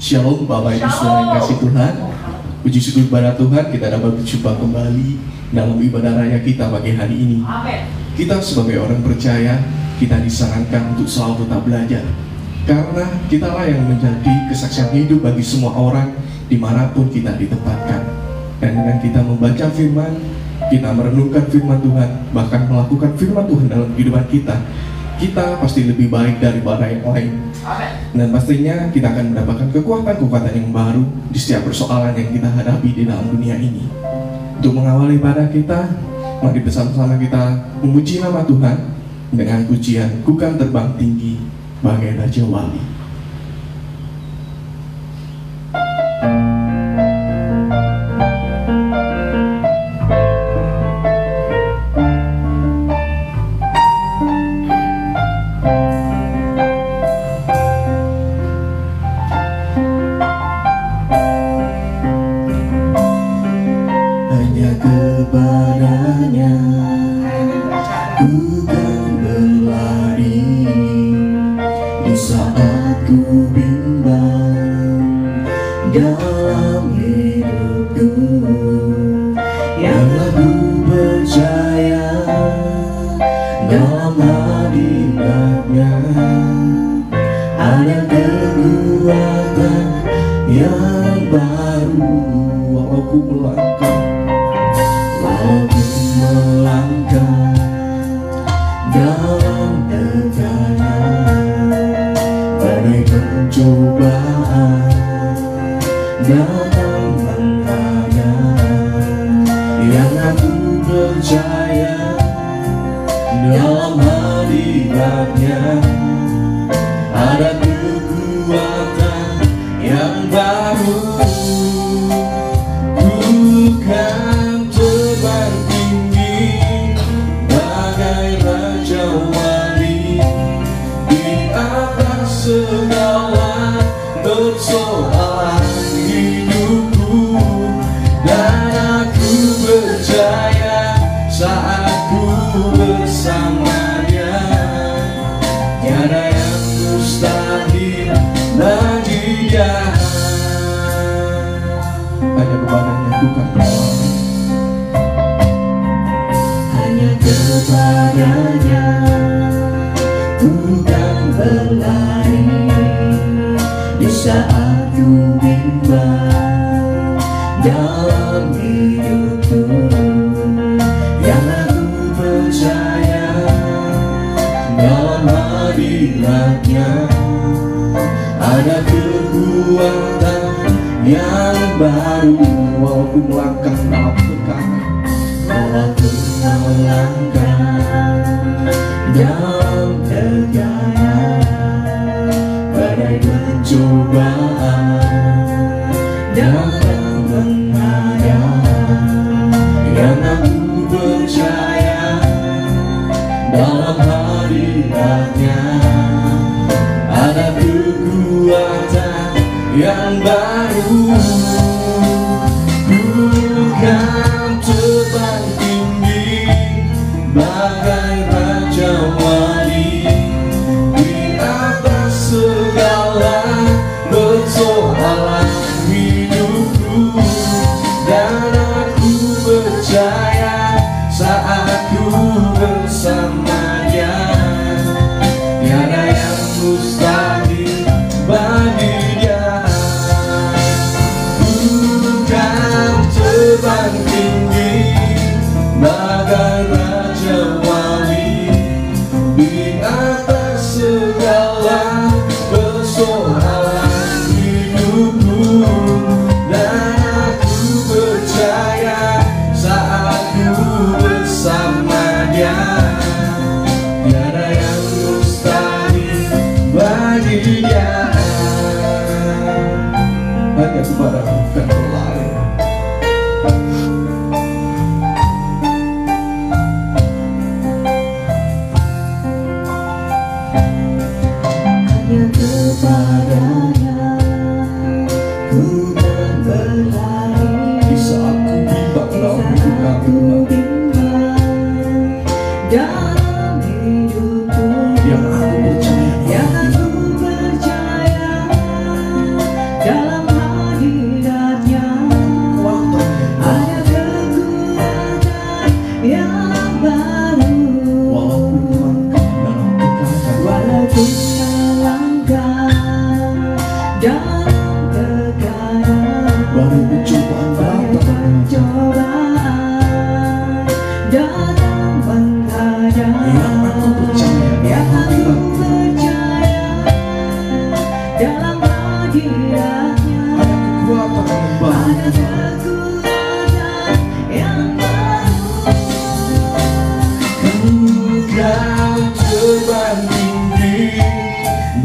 Shalom Bapak Ibu Saudara yang kasih Tuhan. Puji syukur kepada Tuhan kita dapat berjumpa kembali dalam ibadah raya kita pagi hari ini. Kita sebagai orang percaya, kita disarankan untuk selalu tetap belajar, karena kitalah yang menjadi kesaksian hidup bagi semua orang dimanapun kita ditempatkan. Dan dengan kita membaca firman, kita merenungkan firman Tuhan, bahkan melakukan firman Tuhan dalam kehidupan kita, kita pasti lebih baik daripada yang lain. Dan pastinya kita akan mendapatkan kekuatan-kekuatan yang baru di setiap persoalan yang kita hadapi di dalam dunia ini. Untuk mengawali ibadah kita, mari bersama-sama kita memuji nama Tuhan dengan pujian "Ku Kan Terbang Tinggi Bagai Raja Wali". Yang aku percaya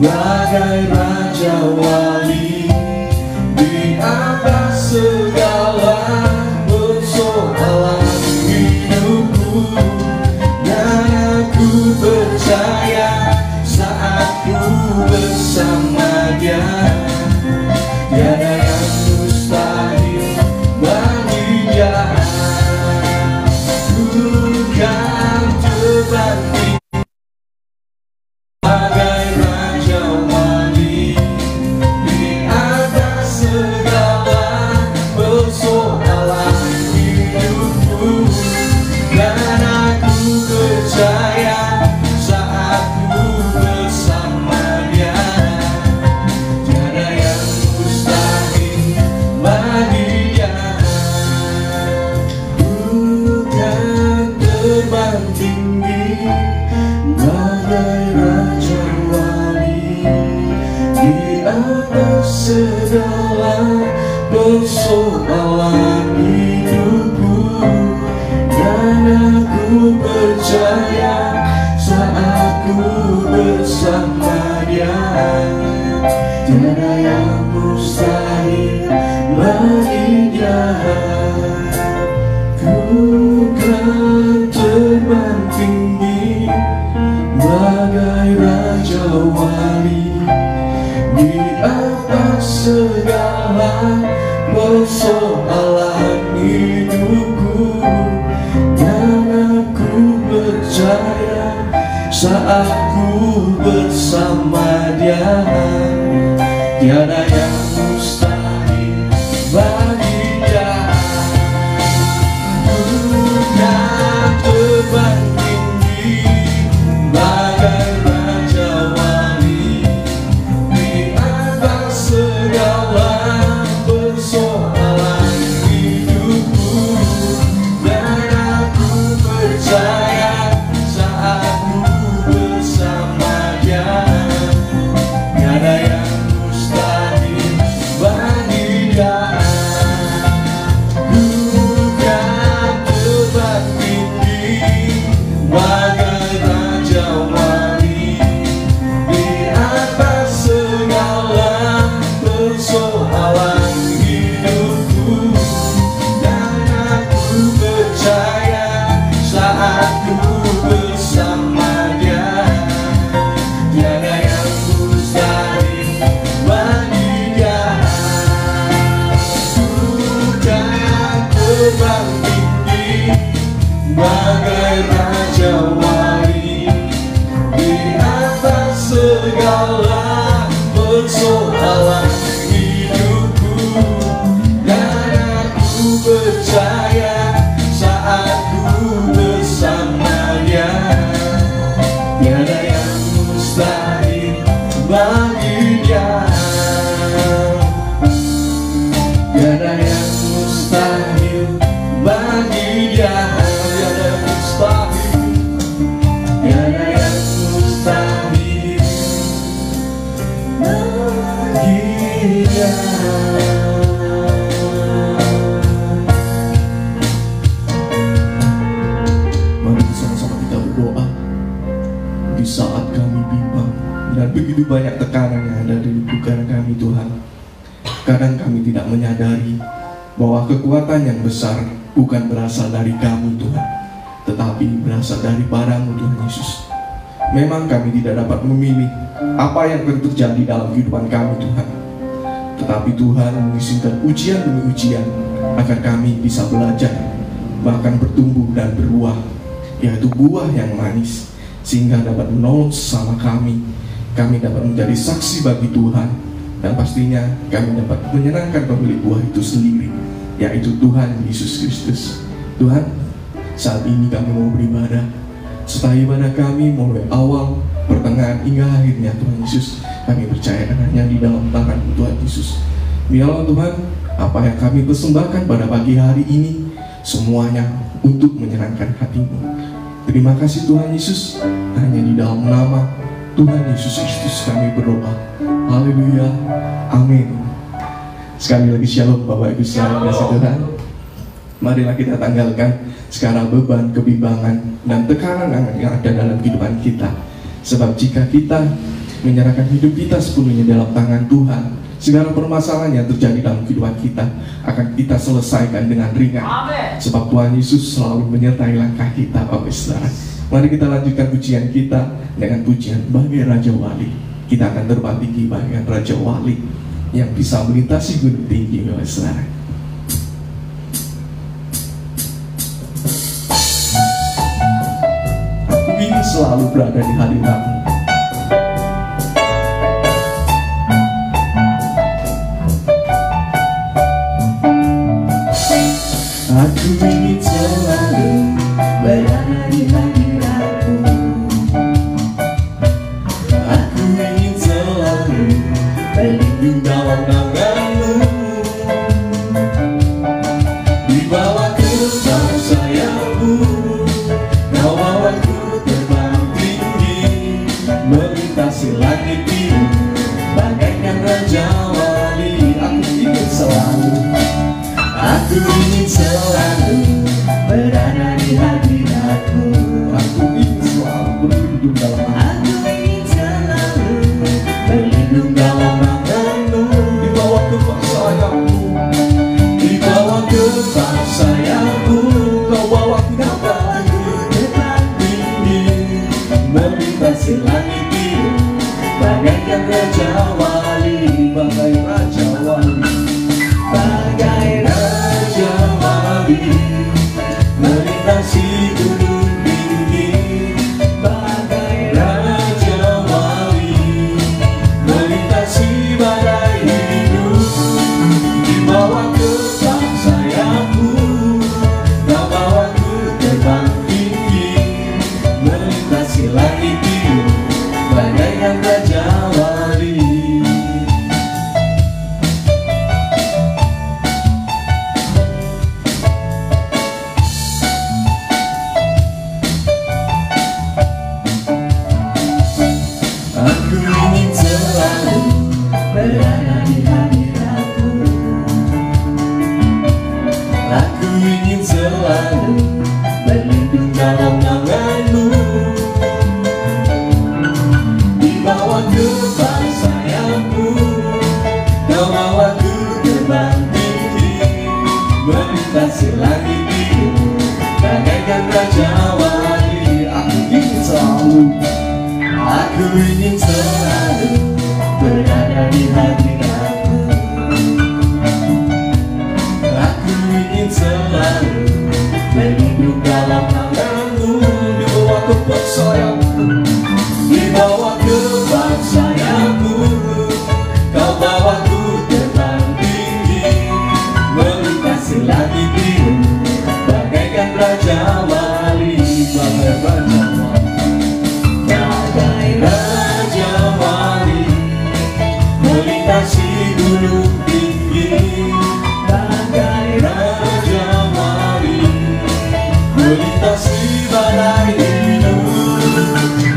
bagai Raja Wali di atas segala persoalan hidupku. Dan aku percaya saat ku bersama Dia, tiada yang mustahil bagi Dia. Bukan terbanding bagai Raja Wali di atas segala persoalan hidupku. Dan aku percaya saat ku bersama Dia, tiada yang mustahil bagi Dia. Bukan terbang tinggi bagai Raja Wali di atas segala persoalan hidupku. Dan aku percaya saat ku bersama Dia, tiada yang mustahil bagi Dia. Ku kan terbang tinggi bagai Raja Wali di atas segala persoalan hidupku. Dan aku percaya saat ku bersama Dia, tiada yang mustahil bagi Dia. Bukan terbang tinggi bagai Raja Wali di atas segala persoalan hidupku. Dan aku percaya saat ku bersama Dia, tiada yang mustahil bagi Dia. Bukan terbang tinggi bagai Raja Wali di atas segala persoalan hidupku. Dan aku percaya saat ku bersama Dia, tiada yang mustahil bagi Dia. Bukan terbang tinggi bagai Raja Wali di atas segala persoalan hidupku. Dan aku percaya saat ku bersama Dia, tiada yang mustahil bagi Dia. Tiada yang mustahil bagi Dia. Tiada mustahil, tiada yang mustahil bagi Dia. Mari sama-sama kita berdoa di saat kami bimbang dan begitu banyak tekanan yang ada di pikiran kami, Tuhan. Kadang kami tidak menyadari bahwa kekuatan yang besar bukan berasal dari kami, Tuhan, tetapi berasal dari Padamu, Tuhan Yesus. Memang kami tidak dapat memilih apa yang akan terjadi dalam kehidupan kami, Tuhan. Tetapi Tuhan mengizinkan ujian demi ujian agar kami bisa belajar, bahkan bertumbuh dan berbuah, yaitu buah yang manis, sehingga dapat menolong sesama kami. Kami dapat menjadi saksi bagi Tuhan, dan pastinya kami dapat menyenangkan pemilik buah itu sendiri, yaitu Tuhan Yesus Kristus. Tuhan, saat ini kami mau beribadah, setelah ibadah kami mulai awal, pertengahan hingga akhirnya, Tuhan Yesus, kami percaya hanya di dalam tangan Tuhan Yesus. Biarlah Tuhan, apa yang kami persembahkan pada pagi hari ini, semuanya untuk menyenangkan hati-Mu. Terima kasih Tuhan Yesus, hanya di dalam nama Tuhan Yesus Kristus kami berdoa. Haleluya, amin. Sekali lagi shalom Bapak Ibu sekalian kasih Tuhan. Marilah kita tanggalkan sekarang beban, kebimbangan, dan tekanan yang ada dalam kehidupan kita. Sebab jika kita menyerahkan hidup kita sepenuhnya dalam tangan Tuhan. Segala permasalahan yang terjadi dalam kehidupan kita akan kita selesaikan dengan ringan. Sebab Tuhan Yesus selalu menyertai langkah kita, Bapak Saudara. Mari kita lanjutkan pujian kita dengan pujian Bagai Raja Wali. Kita akan terbang tinggi bagaikan Raja Wali yang bisa melintasi gunung tinggi, Bapak Saudara. Aku ingin selalu berada di hadirat-Mu. Aku ingin selalu berada di hadirat-Mu. Aku ingin selalu berlindung dalam tangan-Mu. Di bawah kerbau sayap-Mu, Kau bawaku terbang tinggi, melintasi langit biru bagaikan Raja Wali. Aku ingin selalu, aku ingin selalu berada di hadirat-Mu. Aku ingin selalu berlindung dalam Aku ingin selalu berlindung dalam tangan-Mu. Di bawah kerbau sayap-Mu, di bawah kerbau sayap-Mu, Kau bawaku terbang tinggi, melintasi langit biru bagaikan Raja Wali, bagai Raja Wali, bagai Raja Wali, melintasi gunung tinggi, bagai Raja Wali, melintasi badai hidup. Di bawah kerbau sayap-Mu, Kau bawaku terbang tinggi, melintasi langit biru bagaikan Raja Wali. Aku ingin selalu berada di hadirat-Mu. Aku ingin selalu berlindung dalam tangan-Mu. Di bawah kerbau sayap-Mu, Kau bawaku terbang tinggi, melintasi langit biru bagaikan Raja Wali. Aku ingin selalu, aku ingin selalu berada di hadirat-Mu. Aku ingin selalu berlindung dalam tangan-Mu. Di bawah kerbau sayap-Mu, di bawah kerbau sayap-Mu, Kau bawaku terbang tinggi, melintasi langit biru bagaikan Raja Wali, bagai Raja Wali, bagai Raja Wali, melintasi gunung tinggi, bagai Raja Wali, melintasi badai hidup.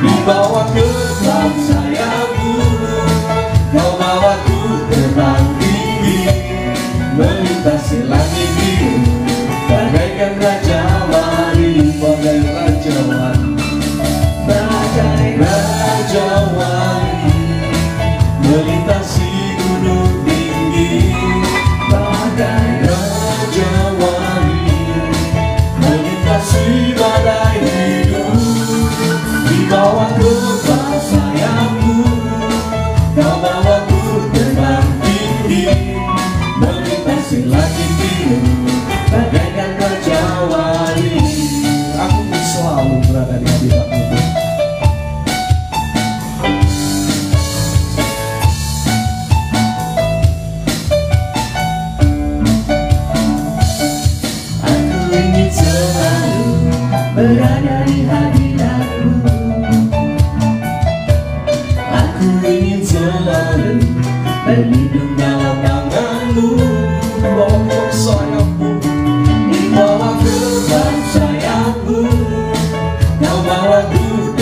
Di bawah kerbau sayap-Mu, Kau bawaku terbang tinggi, melintasi langit biru bagaikan Raja Wali, bagai Raja Wali, bagai Raja Wali, melintasi gunung tinggi, bagai Raja Wali, melintasi badai hidup. Di bawah kerbau sayap-Mu, Kau bawaku terbang tinggi, melintasi langit biru bagaikan Raja Wali. Aku selalu berada di hadirat-Mu. Aku ingin selalu berada di hadirat-Mu. Aku ingin selalu berlindung dalam tangan-Mu. Di bawah kerbau sayap-Mu, di bawah kerbau sayap-Mu, Kau bawaku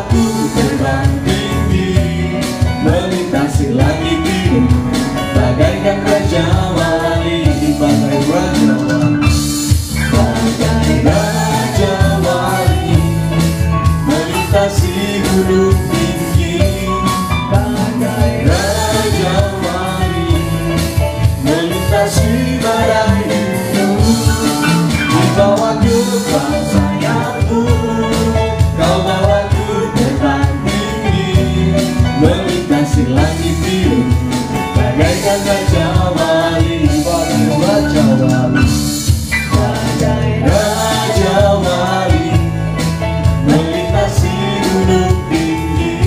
Bawaku terbang tinggi, melintasi langit biru, bagaikan Raja Wali di pantai Raja Wali. Bagai Raja Wali, melintasi gunung tinggi, bagai Raja Wali, melintasi badai hidup. Di bawah gerbang sayapmu, kau bawaku terbang tinggi, melintasi langit biru, bagaikan Raja Wali, bagai Raja Wali. Bagai Raja Wali, melintasi gunung tinggi,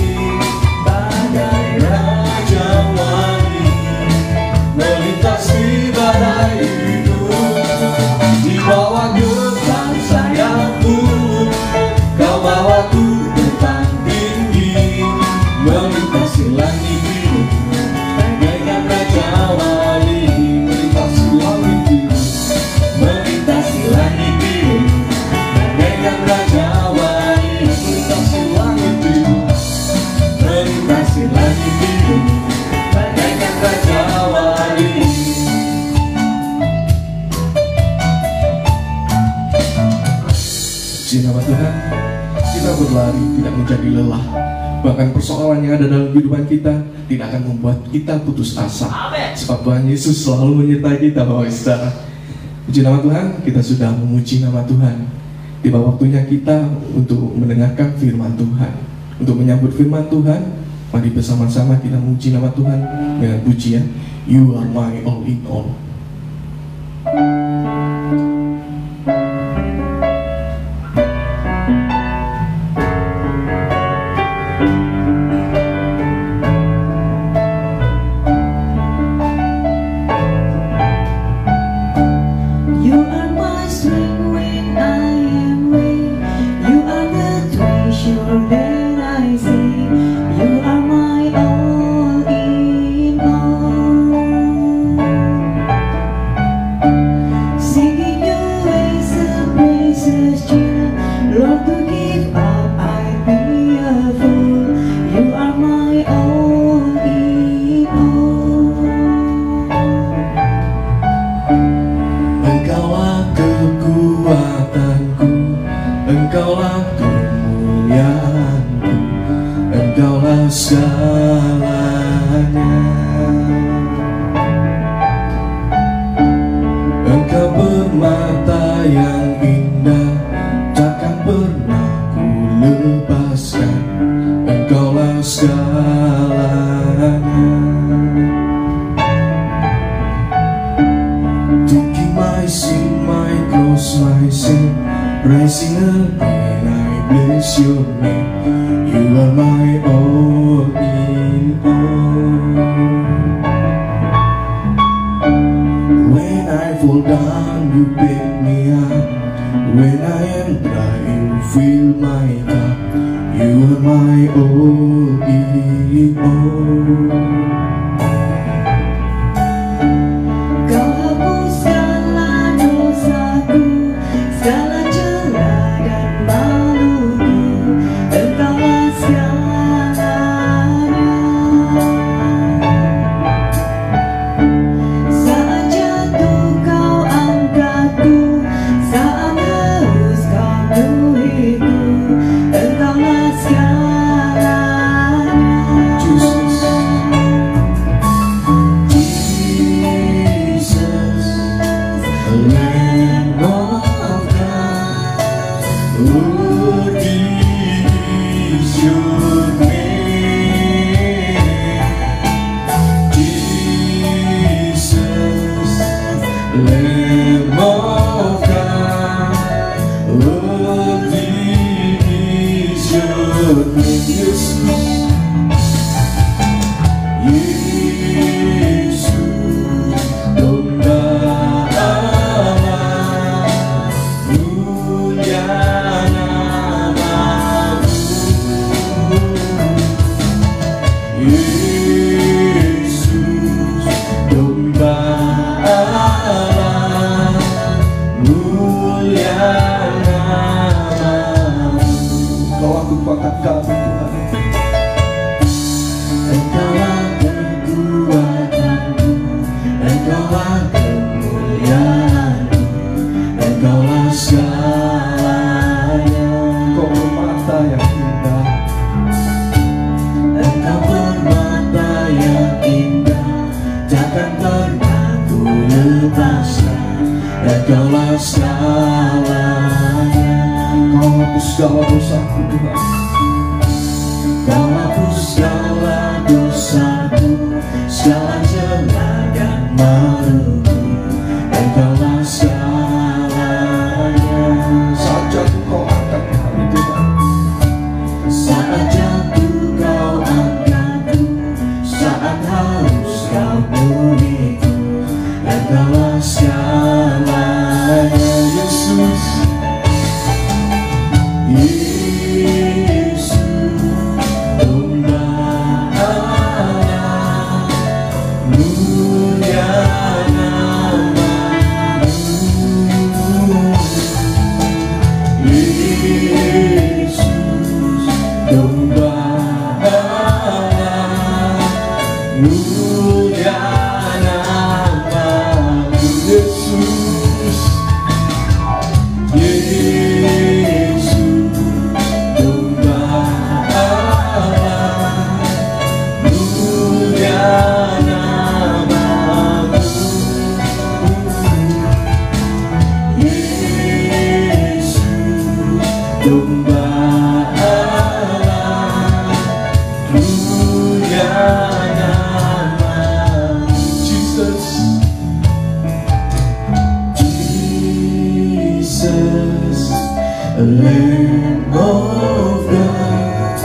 bagai Raja Wali, melintasi badai hidup. Di bawah gerbang sayapmu, kau bawaku terbang tinggi, melintasi langit biru, bagaikan Raja Wali, melintasi langit biru, melintasi langit biru, bagaikan Raja Wali, melintasi langit biru, melintasi langit biru, bagaikan Raja Wali. Puji nama Tuhan, kita berlari tidak menjadi lelah. Bahkan persoalan yang ada dalam kehidupan kita tidak akan membuat kita putus asa. Sebab Tuhan Yesus selalu menyertai kita, Bapak Saudara. Puji nama Tuhan, kita sudah memuji nama Tuhan. Tiba waktunya kita untuk mendengarkan firman Tuhan. Untuk menyambut firman Tuhan, mari bersama-sama kita memuji nama Tuhan dengan pujian You Are My All in All. You are my strength when I am weak. You are the treasure that I see. You are my all in all. Singing your ways of praises, child. Lord, to give up, I'd be a fool. You are my all in all. Engkaulah kekuatanku, Engkaulah kemuliaanku, Engkaulah segalanya. Engkau bermata yang indah, takkan pernah ku lepaskan. Engkaulah segalanya. Taking my sin, my cross, my sin, rising again, I bless your name. You are my all in all. When I fall down, you pick me up. When I am dry, you fill my cup. You are my all in all. Kau hapus segala dosaku, segala celah dan maluku. Engkaulah segalanya. Saat jatuh kau angkatku, saat haus kau penuhiku. Engkaulah segalanya. Jesus, Lamb of God, worthy is your name. Jesus, Lamb of God, worthy is your name. Yesus, Domba Allah, mulia namamu. Yesus, Domba Allah, mulia namamu. Kau aku angkat kami Tuhan. Engkaulah segalanya. Kau hapus segala dosaku Tuhan. Kau hapus segala dosaku, segala celah dan maluku. Engkaulah segalanya. Saat jatuh kau angkat kami Tuhan. Saat jatuh kau angkatku, saat harus kau pulihku. Engkaulah segalanya Yesus. Yesus, domba Allah, mulia nama-Mu. Yesus, domba Allah, mulia nama-Mu. Yesus, Yesus, domba Allah, mulia nama-Mu. Yesus, domba Allah, mulia nama-Mu. Jesus, Jesus, Lamb of God,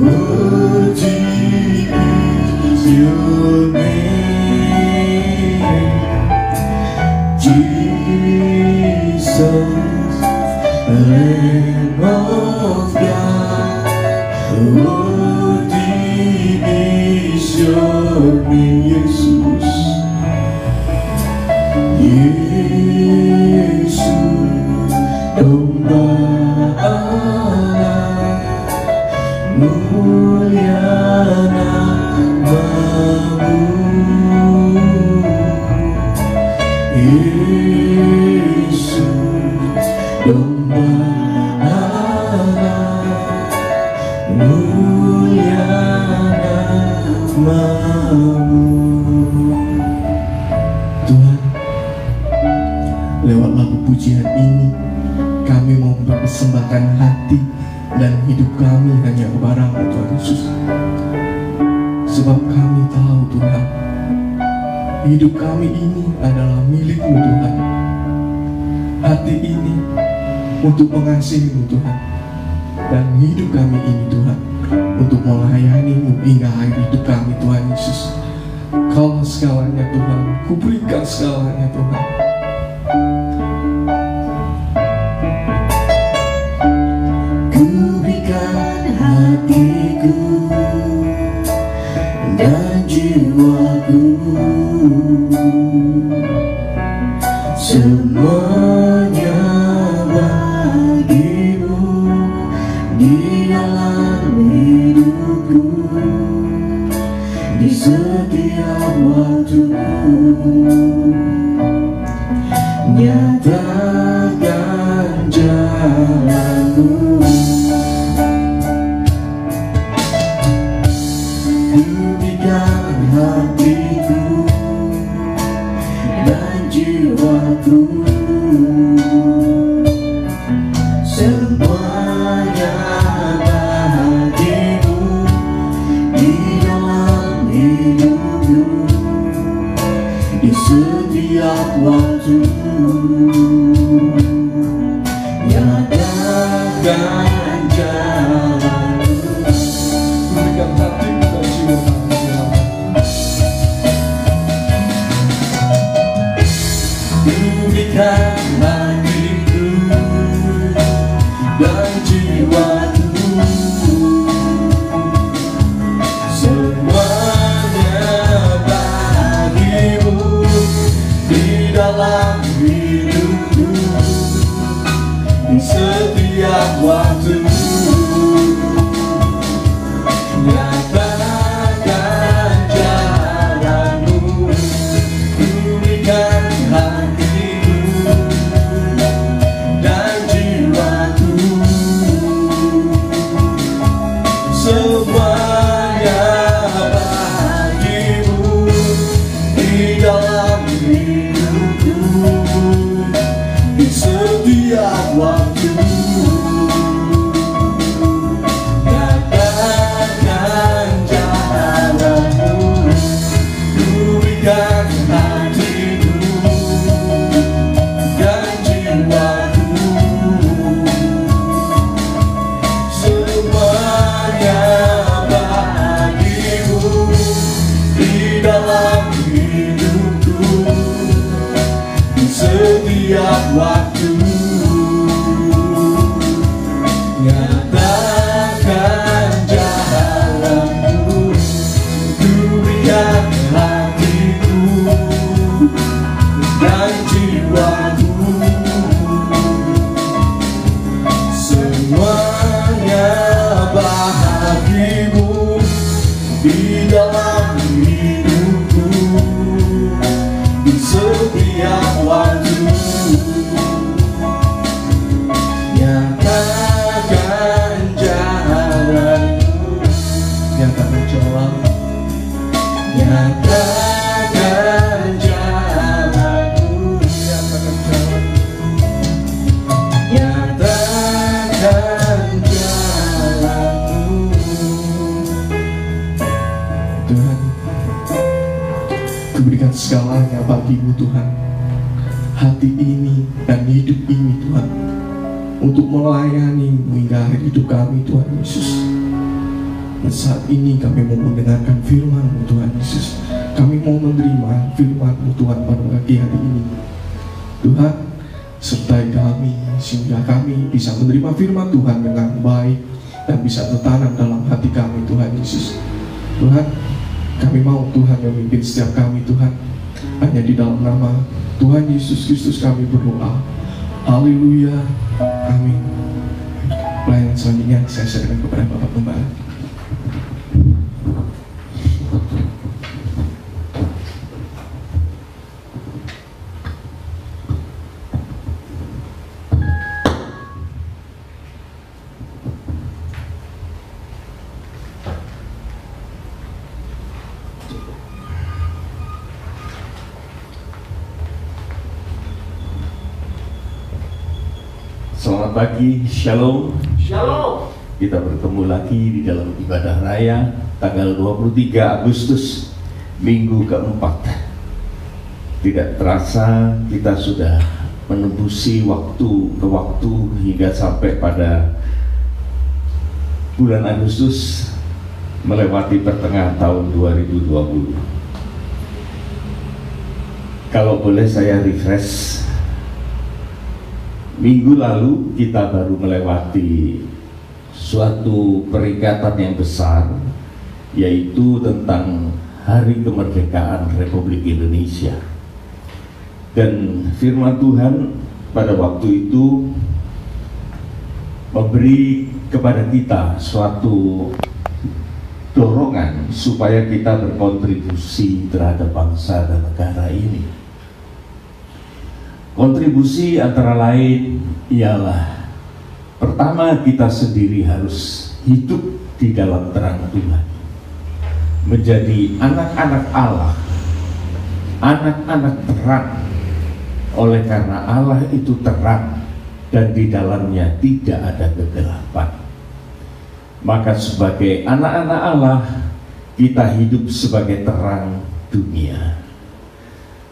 worthy is your name. Jesus, Lamb of God, worthy is your name. Yesus, Yesus, domba Allah, mulia nama-Mu. Yesus, domba Allah, mulia nama-Mu. Tuhan, lewat lagu pujian ini kami mau mempersembahkan hati dan hidup kami hanya kepada-Mu Tuhan Yesus. Sebab kami tahu Tuhan, hidup kami ini adalah milik-Mu Tuhan. Hati ini untuk mengasihi-Mu Tuhan, dan hidup kami ini Tuhan untuk melayani-Mu hingga akhir hidup kami Tuhan Yesus. Kau segalanya Tuhan, kuberikan segalanya Tuhan. Kuberikan hatiku dan jiwaku, semuanya bagi-Mu di dalam hidupku, di setiap waktu. Nyatakan jalan-Mu. Kuberikan hatiku dan jiwaku, semuanya bagi-Mu di dalam hidupku, di setiap waktu. Nyatakan jalan-Mu. Berikan hatiku dan jiwaku. Berikan hatiku dan jiwaku, semuanya bagi-Mu di dalam hidupku, di setiap waktu. Nyatakan jalan-Mu. Berikan hatiku dan jiwaku, semuanya bagi-Mu di dalam hidupku, segalanya bagi-Mu Tuhan. Hati ini dan hidup ini Tuhan, untuk melayani-Mu hingga akhir hidup kami Tuhan Yesus. Dan saat ini kami mau mendengarkan firman-Mu Tuhan Yesus. Kami mau menerima firman-Mu Tuhan pada pagi hari ini. Tuhan, sertai kami sehingga kami bisa menerima firman Tuhan dengan baik dan bisa tertanam dalam hati kami Tuhan Yesus. Tuhan, kami mau Tuhan memimpin setiap kami Tuhan. Hanya di dalam nama Tuhan Yesus Kristus kami berdoa. Haleluya. Amin. Pelayanan selanjutnya saya serahkan kepada Bapak Gembala. Selamat pagi, Shalom. Shalom. Kita bertemu lagi di dalam ibadah raya tanggal 23 Agustus, minggu keempat. Tidak terasa kita sudah menembusi waktu ke waktu hingga sampai pada bulan Agustus, melewati pertengahan tahun 2020. Kalau boleh saya refresh, minggu lalu kita baru melewati suatu peringatan yang besar, yaitu tentang Hari Kemerdekaan Republik Indonesia. Dan firman Tuhan pada waktu itu memberi kepada kita suatu dorongan supaya kita berkontribusi terhadap bangsa dan negara ini. Kontribusi antara lain ialah, pertama, kita sendiri harus hidup di dalam terang Tuhan, menjadi anak-anak Allah, anak-anak terang. Oleh karena Allah itu terang dan di dalamnya tidak ada kegelapan, maka sebagai anak-anak Allah kita hidup sebagai terang dunia.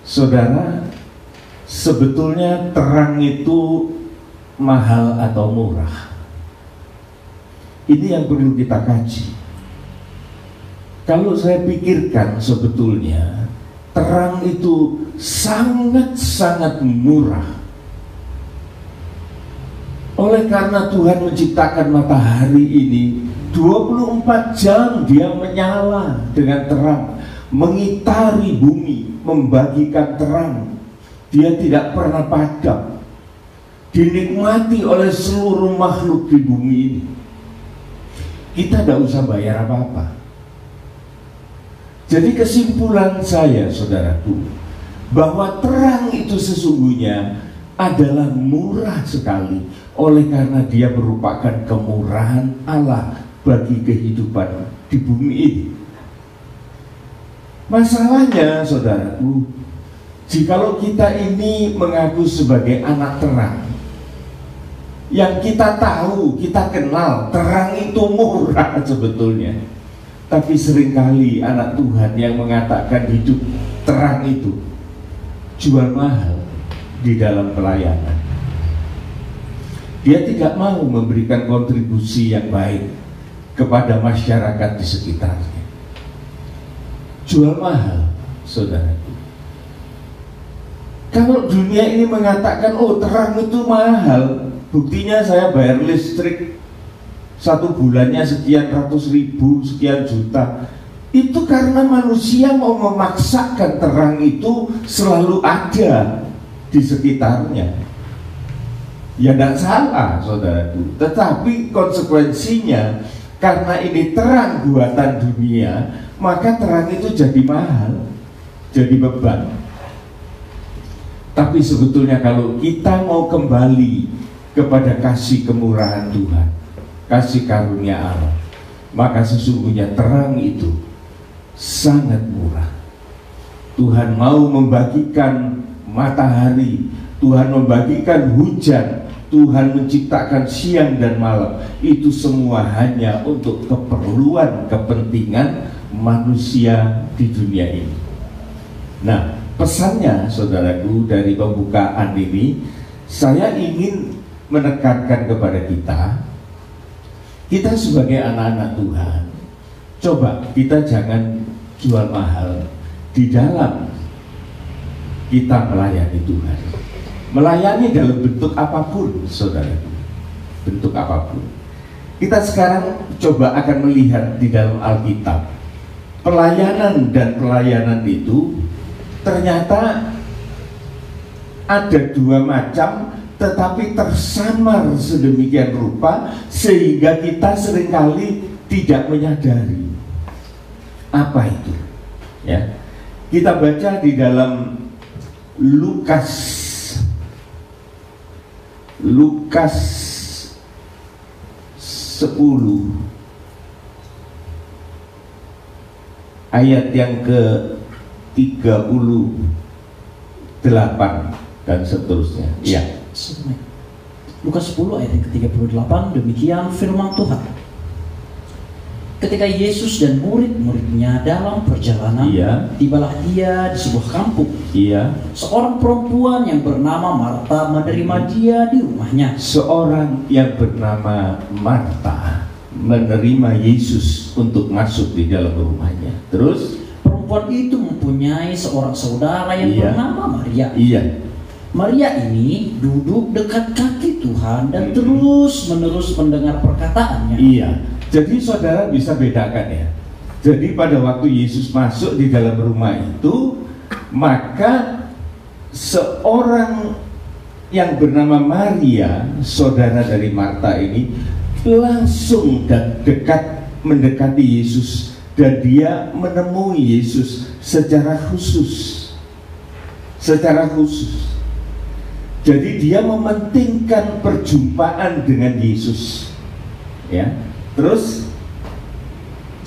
Saudara, sebetulnya terang itu mahal atau murah? Ini yang perlu kita kaji. Kalau saya pikirkan, sebetulnya terang itu sangat-sangat murah. Oleh karena Tuhan menciptakan matahari ini 24 jam dia menyala dengan terang, mengitari bumi, membagikan terang. Dia tidak pernah padam, dinikmati oleh seluruh makhluk di bumi ini. Kita tidak usah bayar apa-apa. Jadi kesimpulan saya, saudaraku, bahwa terang itu sesungguhnya adalah murah sekali, oleh karena dia merupakan kemurahan Allah bagi kehidupan di bumi ini. Masalahnya, saudaraku, jikalau kita ini mengaku sebagai anak terang, yang kita tahu, kita kenal, terang itu murah sebetulnya. Tapi seringkali anak Tuhan yang mengatakan hidup terang itu jual mahal di dalam pelayanan. Dia tidak mau memberikan kontribusi yang baik kepada masyarakat di sekitarnya. Jual mahal, saudaraku. Kalau dunia ini mengatakan, oh terang itu mahal, buktinya saya bayar listrik satu bulannya sekian ratus ribu, sekian juta. Itu karena manusia mau memaksakan terang itu selalu ada di sekitarnya. Ya tidak salah, saudaraku. Tetapi konsekuensinya, karena ini terang buatan dunia, maka terang itu jadi mahal, jadi beban. Tapi sebetulnya kalau kita mau kembali kepada kasih kemurahan Tuhan, kasih karunia Allah, maka sesungguhnya terang itu sangat murah. Tuhan mau membagikan matahari, Tuhan membagikan hujan, Tuhan menciptakan siang dan malam. Itu semua hanya untuk keperluan, kepentingan manusia di dunia ini. Nah, pesannya saudaraku dari pembukaan ini, saya ingin menekankan kepada kita sebagai anak-anak Tuhan, coba kita jangan jual mahal di dalam kita melayani Tuhan. Melayani dalam bentuk apapun, saudaraku, bentuk apapun. Kita sekarang coba akan melihat di dalam Alkitab, pelayanan dan pelayanan itu ternyata ada dua macam, tetapi tersamar sedemikian rupa sehingga kita seringkali tidak menyadari apa itu. Ya, kita baca di dalam Lukas 10 ayat yang ke-38 dan seterusnya. Ya. Lukas 10 ayat yang ke-38, demikian firman Tuhan. Ketika Yesus dan murid-muridnya dalam perjalanan, tibalah dia di sebuah kampung. Seorang perempuan yang bernama Marta menerima dia di rumahnya. Seorang yang bernama Marta menerima Yesus untuk masuk di dalam rumahnya. Terus perempuan itu mempunyai seorang saudara yang bernama Maria. Maria ini duduk dekat kaki Tuhan dan terus-menerus mendengar perkataannya. Jadi saudara bisa bedakan ya. Jadi pada waktu Yesus masuk di dalam rumah itu, maka seorang yang bernama Maria, saudara dari Marta ini, langsung dan dekat mendekati Yesus, dan dia menemui Yesus secara khusus. Jadi dia mementingkan perjumpaan dengan Yesus. Ya. Terus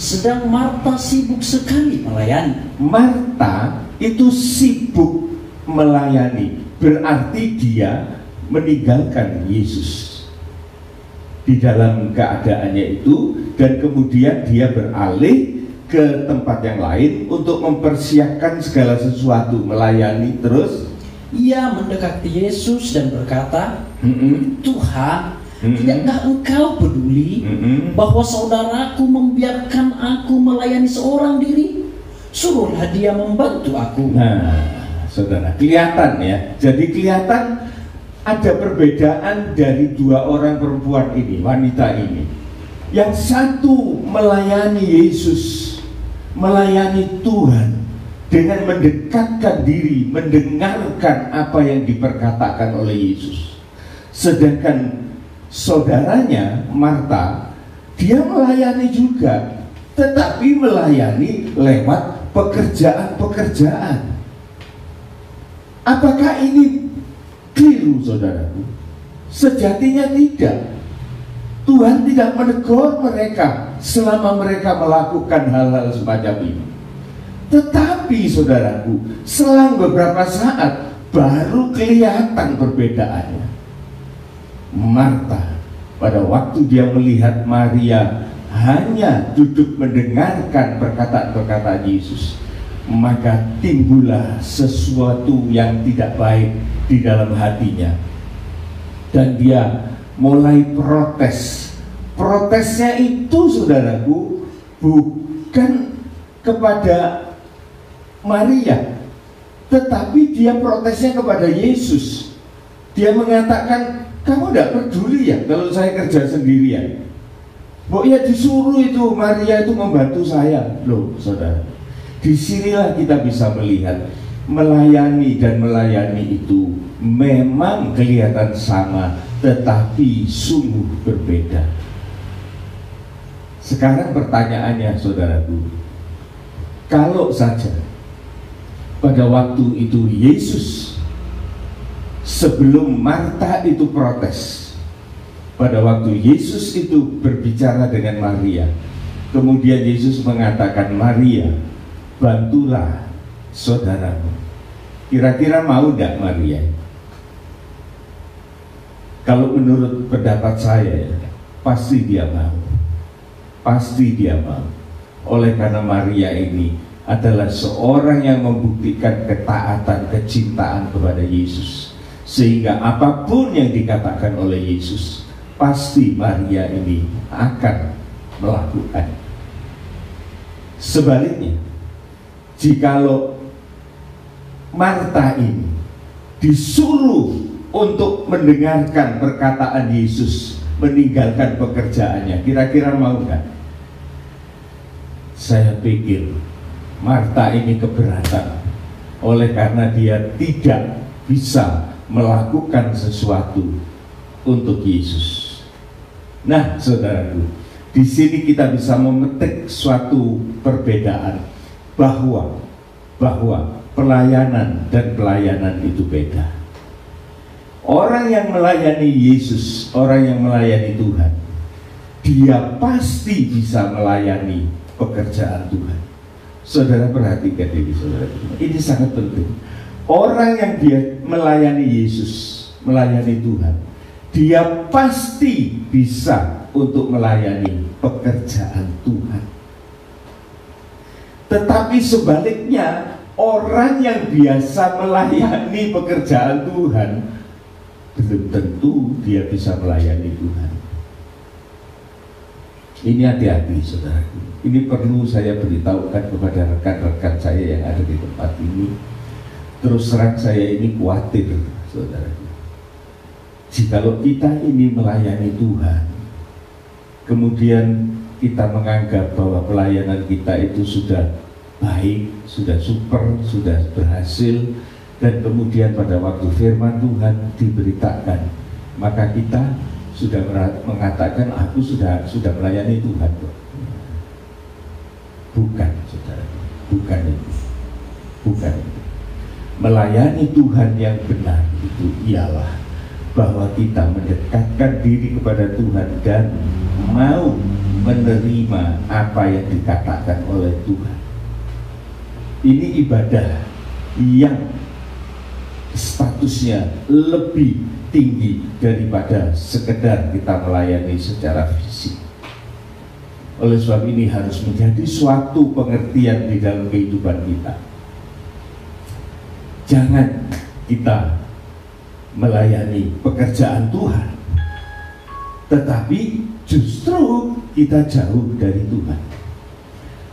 sedang Marta sibuk sekali melayani. Marta itu sibuk melayani, berarti dia meninggalkan Yesus di dalam keadaannya itu, dan kemudian dia beralih ke tempat yang lain untuk mempersiapkan segala sesuatu, melayani. Terus ia mendekati Yesus dan berkata, Tuhan, tidakkah engkau peduli bahwa saudaraku membiarkan aku melayani seorang diri? Suruhlah dia membantu aku. Nah, saudara, kelihatan ya. Jadi kelihatan ada perbedaan dari dua orang perempuan ini, wanita ini. Yang satu melayani Yesus, melayani Tuhan dengan mendekatkan diri, mendengarkan apa yang diperkatakan oleh Yesus. Sedangkan saudaranya Marta, dia melayani juga, tetapi melayani lewat pekerjaan-pekerjaan. Apakah ini keliru, saudaraku? Sejatinya tidak. Tuhan tidak menegur mereka selama mereka melakukan hal-hal semacam ini. Tetapi saudaraku, selang beberapa saat baru kelihatan perbedaannya. Marta, pada waktu dia melihat Maria hanya duduk mendengarkan perkataan-perkataan Yesus, maka timbullah sesuatu yang tidak baik di dalam hatinya, dan dia mulai protes. Protesnya itu, saudaraku, bukan kepada Maria, tetapi dia protesnya kepada Yesus. Dia mengatakan, kamu tidak peduli ya kalau saya kerja sendirian? Ya disuruh itu Maria itu membantu saya. Loh saudara, disinilah kita bisa melihat melayani dan melayani itu memang kelihatan sama, tetapi sungguh berbeda. Sekarang pertanyaannya, saudaraku, kalau saja pada waktu itu Yesus, sebelum Marta itu protes, pada waktu Yesus itu berbicara dengan Maria, kemudian Yesus mengatakan, Maria, bantulah saudaramu. Kira-kira mau tidak Maria? Kalau menurut pendapat saya ya, pasti dia mau. Pasti dia mau. Oleh karena Maria ini adalah seorang yang membuktikan ketaatan, kecintaan kepada Yesus, sehingga apapun yang dikatakan oleh Yesus pasti Maria ini akan melakukan. Sebaliknya, jikalau Marta ini disuruh untuk mendengarkan perkataan Yesus, meninggalkan pekerjaannya, kira-kira mau nggak? Saya pikir Marta ini keberatan, oleh karena dia tidak bisa melakukan sesuatu untuk Yesus. Nah, saudaraku, di sini kita bisa memetik suatu perbedaan bahwa pelayanan dan pelayanan itu beda. Orang yang melayani Yesus, orang yang melayani Tuhan, dia pasti bisa melayani pekerjaan Tuhan. Saudara perhatikan ini, saudara. Ini sangat penting. Orang yang dia melayani Yesus, melayani Tuhan, dia pasti bisa untuk melayani pekerjaan Tuhan. Tetapi sebaliknya, orang yang biasa melayani pekerjaan Tuhan belum tentu dia bisa melayani Tuhan. Ini hati-hati, saudaraku. Ini perlu saya beritahukan kepada rekan-rekan saya yang ada di tempat ini. Terus terang saya ini khawatir, saudaraku. Jikalau kita ini melayani Tuhan, kemudian kita menganggap bahwa pelayanan kita itu sudah baik, sudah super, sudah berhasil, dan kemudian pada waktu firman Tuhan diberitakan, maka kita sudah mengatakan aku sudah melayani Tuhan. Bukan, saudara, bukan itu. Bukan itu. Melayani Tuhan yang benar itu ialah bahwa kita mendekatkan diri kepada Tuhan dan mau menerima apa yang dikatakan oleh Tuhan. Ini ibadah yang statusnya lebih tinggi daripada sekedar kita melayani secara fisik. Oleh sebab ini harus menjadi suatu pengertian di dalam kehidupan kita. Jangan kita melayani pekerjaan Tuhan, tetapi justru kita jauh dari Tuhan.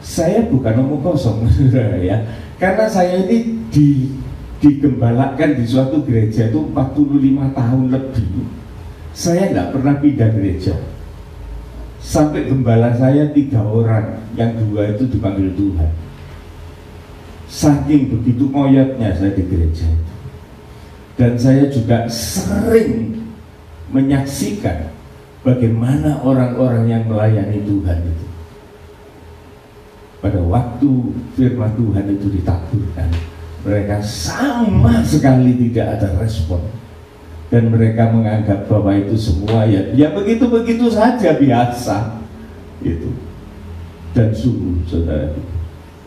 Saya bukan omong kosong, saudara ya, karena saya ini digembalakan di suatu gereja itu 45 tahun lebih. Saya nggak pernah pindah gereja. Sampai gembala saya 3 orang, yang 2 itu dipanggil Tuhan. Saking begitu koyotnya saya di gereja itu. Dan saya juga sering menyaksikan bagaimana orang-orang yang melayani Tuhan itu. Pada waktu firman Tuhan itu ditaburkan, mereka sama sekali tidak ada respon. Dan mereka menganggap bahwa itu semua ya begitu-begitu saja, biasa itu. Dan sungguh, saudara,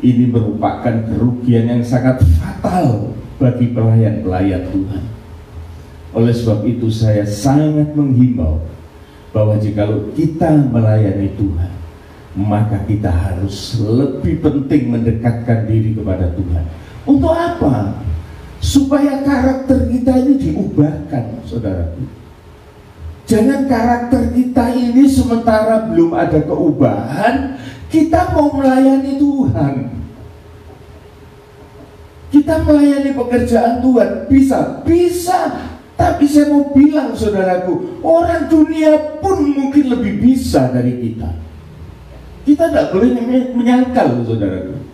ini merupakan kerugian yang sangat fatal bagi pelayan-pelayan Tuhan. Oleh sebab itu saya sangat menghimbau bahwa jikalau kita melayani Tuhan, maka kita harus lebih penting mendekatkan diri kepada Tuhan. Untuk apa? Supaya karakter kita ini diubahkan, saudaraku. Jangan karakter kita ini sementara belum ada keubahan, kita mau melayani Tuhan. Kita melayani pekerjaan Tuhan, bisa. Tapi saya mau bilang, saudaraku, orang dunia pun mungkin lebih bisa dari kita. Kita tidak boleh menyangkal, saudaraku.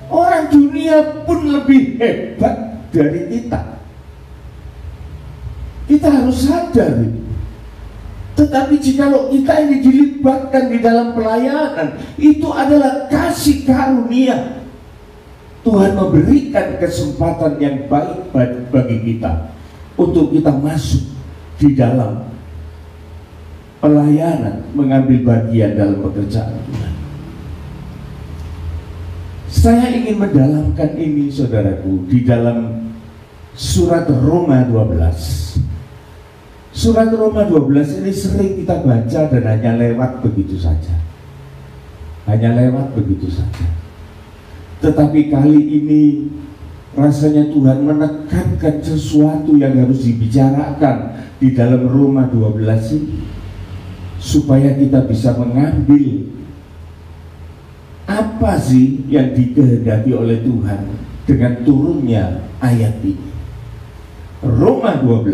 Orang dunia pun lebih hebat dari kita. Kita harus sadar itu. Tetapi jikalau kita ini dilibatkan di dalam pelayanan, itu adalah kasih karunia. Tuhan memberikan kesempatan yang baik bagi kita untuk kita masuk di dalam pelayanan, mengambil bagian dalam pekerjaan Tuhan. Saya ingin mendalamkan ini, saudaraku, di dalam surat Roma 12. Surat Roma 12 ini sering kita baca dan hanya lewat begitu saja. Hanya lewat begitu saja. Tetapi kali ini rasanya Tuhan menekankan sesuatu yang harus dibicarakan di dalam Roma 12 ini, supaya kita bisa mengambil apa sih yang dikehendaki oleh Tuhan dengan turunnya ayat ini. Roma 12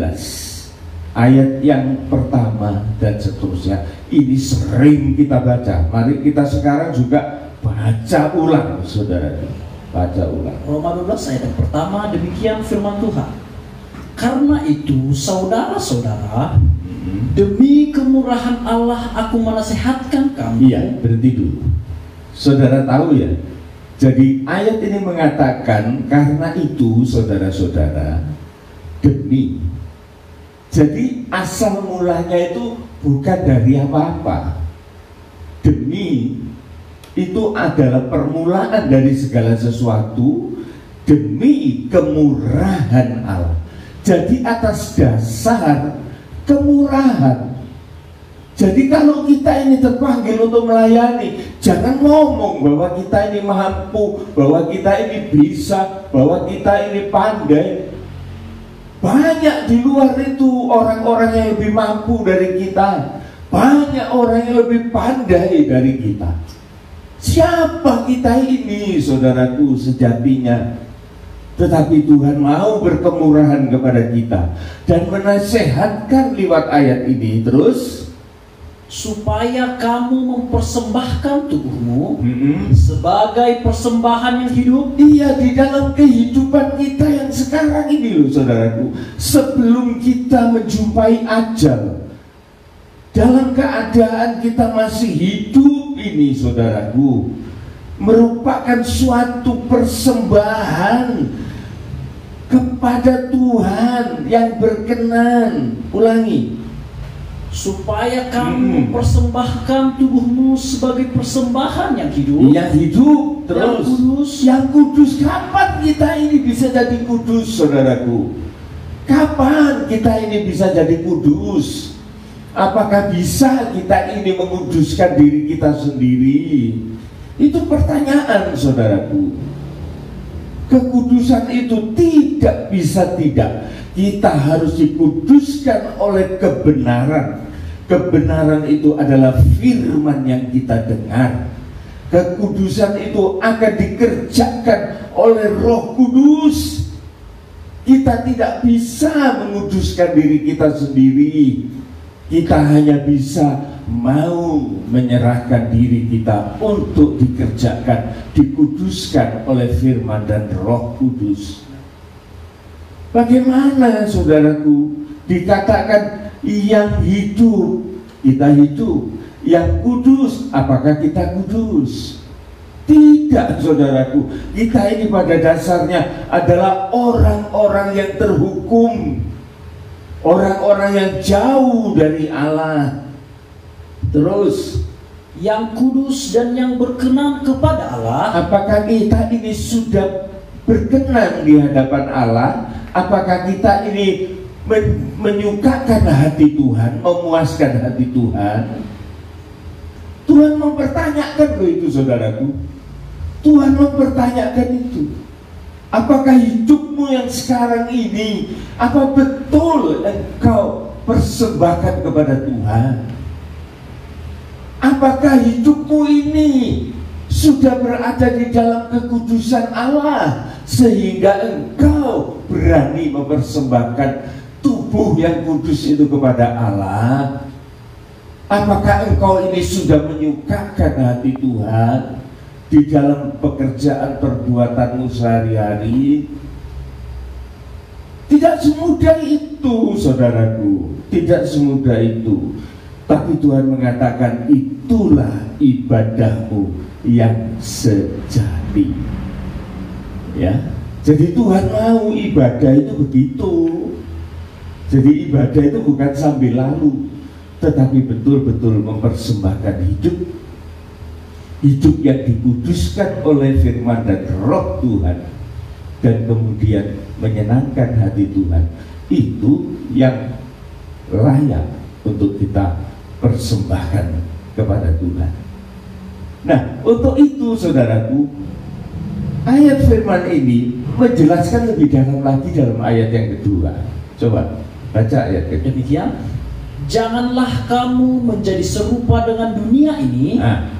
ayat yang pertama dan seterusnya ini sering kita baca. Mari kita sekarang juga baca ulang, saudara. Baca ulang. Roma 12 ayat yang pertama, demikian firman Tuhan. Karena itu, saudara-saudara, demi kemurahan Allah aku menasihatkan kamu. Iya, berhenti dulu. Saudara tahu ya, jadi ayat ini mengatakan karena itu saudara-saudara, demi. Jadi asal mulanya itu bukan dari apa-apa. Demi itu adalah permulaan dari segala sesuatu, demi kemurahan Allah. Jadi atas dasar kemurahan. Jadi kalau kita ini terpanggil untuk melayani, jangan ngomong bahwa kita ini mampu, bahwa kita ini bisa, bahwa kita ini pandai. Banyak di luar itu orang-orang yang lebih mampu dari kita, banyak orang yang lebih pandai dari kita. Siapa kita ini, saudaraku, sejatinya? Tetapi Tuhan mau berkemurahan kepada kita dan menasehatkan lewat ayat ini terus, supaya kamu mempersembahkan tubuhmu sebagai persembahan yang hidup. Iya, di dalam kehidupan kita yang sekarang ini loh saudaraku, sebelum kita menjumpai ajal, dalam keadaan kita masih hidup ini saudaraku, merupakan suatu persembahan kepada Tuhan yang berkenan. Ulangi, supaya kamu mempersembahkan tubuhmu sebagai persembahan yang hidup. Yang hidup terus, yang kudus. Yang kudus. Kapan kita ini bisa jadi kudus, saudaraku? Kapan kita ini bisa jadi kudus? Apakah bisa kita ini menguduskan diri kita sendiri? Itu pertanyaan, saudaraku. Kekudusan itu tidak bisa tidak. Kita harus dikuduskan oleh kebenaran. Kebenaran itu adalah firman yang kita dengar. Kekudusan itu akan dikerjakan oleh Roh Kudus. Kita tidak bisa menguduskan diri kita sendiri. Kita hanya bisa mau menyerahkan diri kita untuk dikerjakan, dikuduskan oleh firman dan Roh Kudus. Bagaimana, saudaraku, dikatakan yang hidup, kita hidup, yang kudus, apakah kita kudus? Tidak, saudaraku. Kita ini pada dasarnya adalah orang-orang yang terhukum, orang-orang yang jauh dari Allah. Terus, yang kudus dan yang berkenan kepada Allah. Apakah kita ini sudah berkenan di hadapan Allah? Apakah kita ini menyukakan hati Tuhan, memuaskan hati Tuhan? Tuhan mempertanyakan loh itu, saudaraku. Tuhan mempertanyakan itu. Apakah hidupmu yang sekarang ini, apa betul engkau persembahkan kepada Tuhan? Apakah hidupmu ini sudah berada di dalam kekudusan Allah sehingga engkau berani mempersembahkan tubuh yang kudus itu kepada Allah? Apakah engkau ini sudah menyukakan hati Tuhan di dalam pekerjaan perbuatanmu sehari-hari? Tidak semudah itu, saudaraku. Tidak semudah itu. Tapi Tuhan mengatakan itulah ibadahmu yang sejati. Ya, jadi Tuhan mau ibadah itu begitu. Jadi ibadah itu bukan sambil lalu, tetapi betul-betul mempersembahkan hidup yang dikuduskan oleh firman dan Roh Tuhan, dan kemudian menyenangkan hati Tuhan. Itu yang layak untuk kita persembahkan kepada Tuhan. Nah, untuk itu, saudaraku, ayat firman ini menjelaskan lebih dalam lagi dalam ayat yang kedua. Coba baca ayat kedua. Demikian, janganlah kamu menjadi serupa dengan dunia ini. Nah,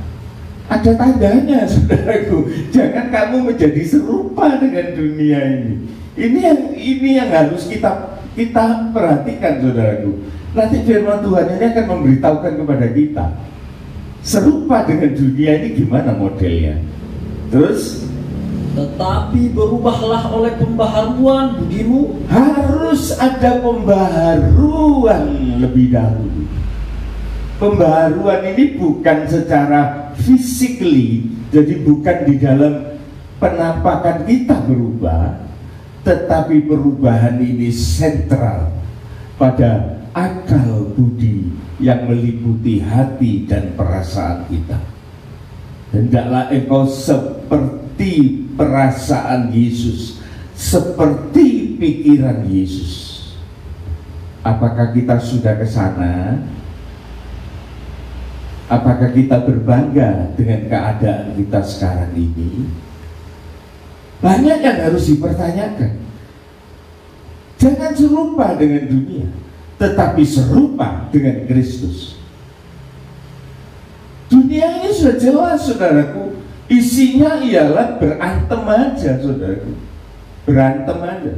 ada tandanya, saudaraku. Jangan kamu menjadi serupa dengan dunia ini. Ini yang harus kita perhatikan, saudaraku. Nanti firman Tuhan ini akan memberitahukan kepada kita serupa dengan dunia ini gimana modelnya. Terus, tetapi berubahlah oleh pembaharuan budimu. harus ada pembaharuan lebih dahulu. Pembaharuan ini bukan secara physically, jadi bukan di dalam penampakan kita berubah, tetapi perubahan ini sentral pada akal budi yang meliputi hati dan perasaan kita. Hendaklah engkau seperti perasaan Yesus, seperti pikiran Yesus. Apakah kita sudah ke sana? Apakah kita berbangga dengan keadaan kita sekarang ini? Banyak yang harus dipertanyakan. Jangan serupa dengan dunia, tetapi serupa dengan Kristus. Dunia ini sudah jelas, saudaraku, isinya ialah berantem aja, saudaraku. Berantem aja.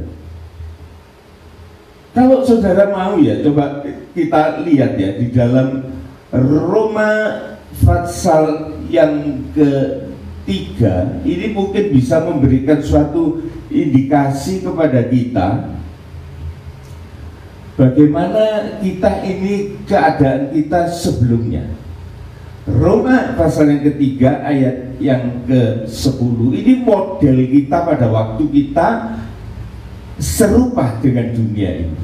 Kalau saudara mau ya, coba kita lihat ya di dalam Roma pasal yang ketiga, ini mungkin bisa memberikan suatu indikasi kepada kita bagaimana kita ini keadaan kita sebelumnya. Roma pasal yang ketiga ayat yang ke-10, ini model kita pada waktu kita serupa dengan dunia ini.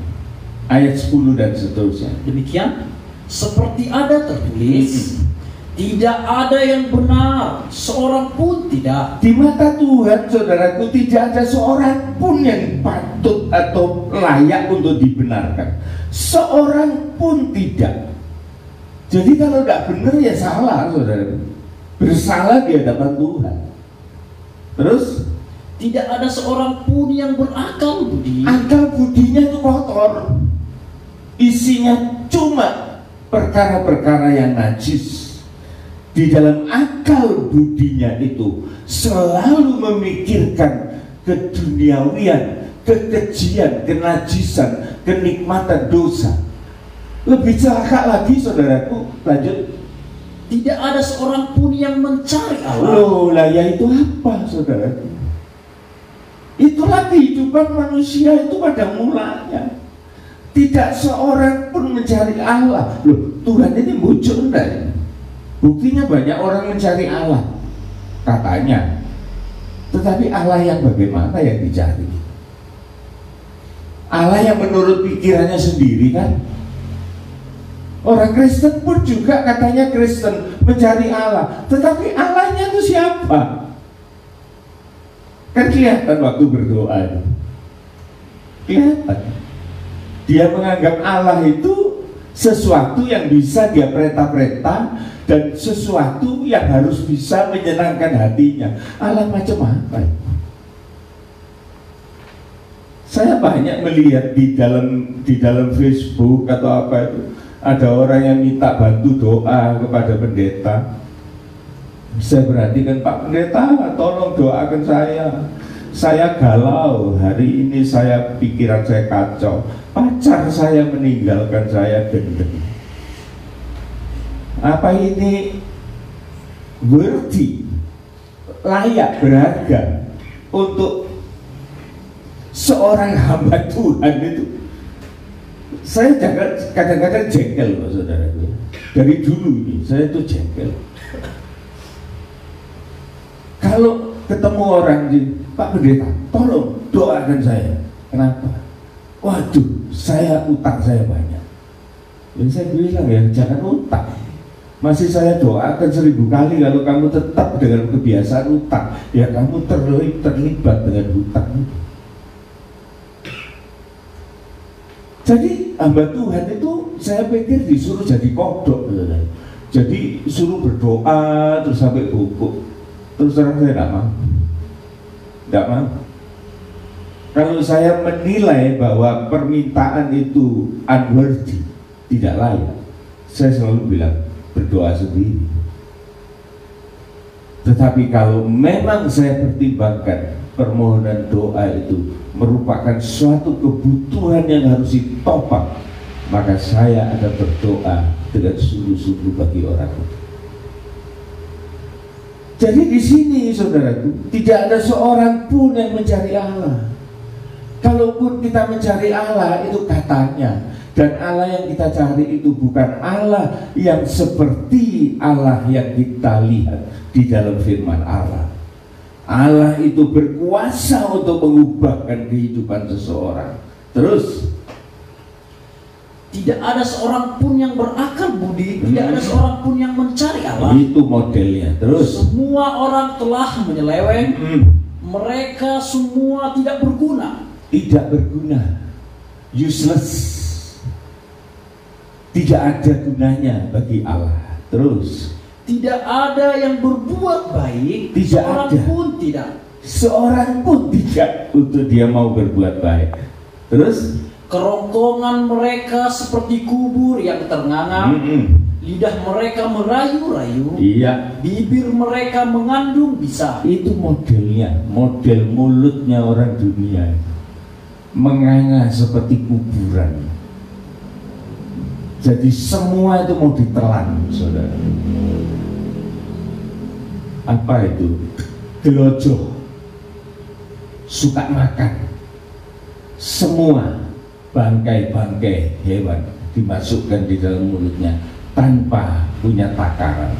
Ayat 10 dan seterusnya. Demikian, seperti ada tertulis, tidak ada yang benar, seorang pun tidak. Di mata Tuhan, saudaraku, tidak ada seorang pun yang patut atau layak untuk dibenarkan. Seorang pun tidak. Jadi kalau tidak benar ya salah, saudaraku. Bersalah di hadapan Tuhan. Terus, tidak ada seorang pun yang berakal budi. akal budinya itu kotor. Isinya cuma perkara-perkara yang najis. Di dalam akal budinya itu selalu memikirkan keduniawian, kekejian, kenajisan, kenikmatan dosa. Lebih celaka lagi, saudaraku, lanjut. Tidak ada seorang pun yang mencari Allah. Loh, lah ya itu apa, saudaraku? Itulah kehidupan manusia itu pada mulanya. Tidak seorang pun mencari Allah. Loh, Tuhan ini muncul enggak? Buktinya banyak orang mencari Allah, katanya. Tetapi Allah yang bagaimana yang dicari? Allah yang menurut pikirannya sendiri kan? Orang Kristen pun juga katanya Kristen mencari Allah, tetapi Allahnya itu siapa? Kan kelihatan waktu berdoa. Kelihatan. Dia menganggap Allah itu sesuatu yang bisa dia perintah-perintah dan sesuatu yang harus bisa menyenangkan hatinya. Allah macam apa? Saya banyak melihat di dalam Facebook atau apa itu, ada orang yang minta bantu doa kepada pendeta. Saya perhatikan, Pak Pendeta, tolong doakan saya galau, hari ini pikiran saya kacau, pacar saya meninggalkan saya, gendeng. Apa ini worthy, layak, berharga untuk seorang hamba Tuhan itu? Saya kadang-kadang jengkel, Pak Saudara. Dari dulu ini saya itu jengkel. Kalau ketemu orang di, Pak Pendeta, tolong doakan saya. Kenapa? Waduh, utang saya banyak. Jadi saya bilang ya, jangan utang. Masih saya doakan 1000 kali kalau kamu tetap dengan kebiasaan utang, ya kamu terlibat dengan hutang. Jadi hamba Tuhan itu saya pikir disuruh jadi kodok, jadi suruh berdoa terus sampai bungkuk. Terus terang saya tidak mau. Tidak mau. Kalau saya menilai bahwa permintaan itu unworthy, tidak layak, saya selalu bilang berdoa sendiri. Tetapi kalau memang saya pertimbangkan permohonan doa itu merupakan suatu kebutuhan yang harus ditopang, maka saya akan berdoa dengan sungguh-sungguh bagi orang itu. Jadi di sini saudaraku, tidak ada seorang pun yang mencari Allah. Kalaupun kita mencari Allah itu katanya, dan Allah yang kita cari itu bukan Allah yang seperti Allah yang kita lihat di dalam firman Allah. Allah itu berkuasa untuk mengubahkan kehidupan seseorang. Terus, tidak ada seorang pun yang berakal budi, tidak ada seorang pun yang mencari Allah. Itu modelnya. Terus, semua orang telah menyeleweng, mereka semua tidak berguna. Tidak berguna, useless, tidak ada gunanya bagi Allah. Terus, tidak ada yang berbuat baik, tidak seorang ada. Pun tidak. Seorang pun tidak untuk dia mau berbuat baik. Terus, kerongkongan mereka seperti kubur yang ternganga, lidah mereka merayu-rayu, iya. Bibir mereka mengandung bisa. Itu modelnya, model mulutnya orang dunia, menganga seperti kuburan. Jadi semua itu mau ditelan, saudara. Apa itu? Gelojoh, suka makan. Semua bangkai-bangkai hewan dimasukkan di dalam mulutnya tanpa punya takaran.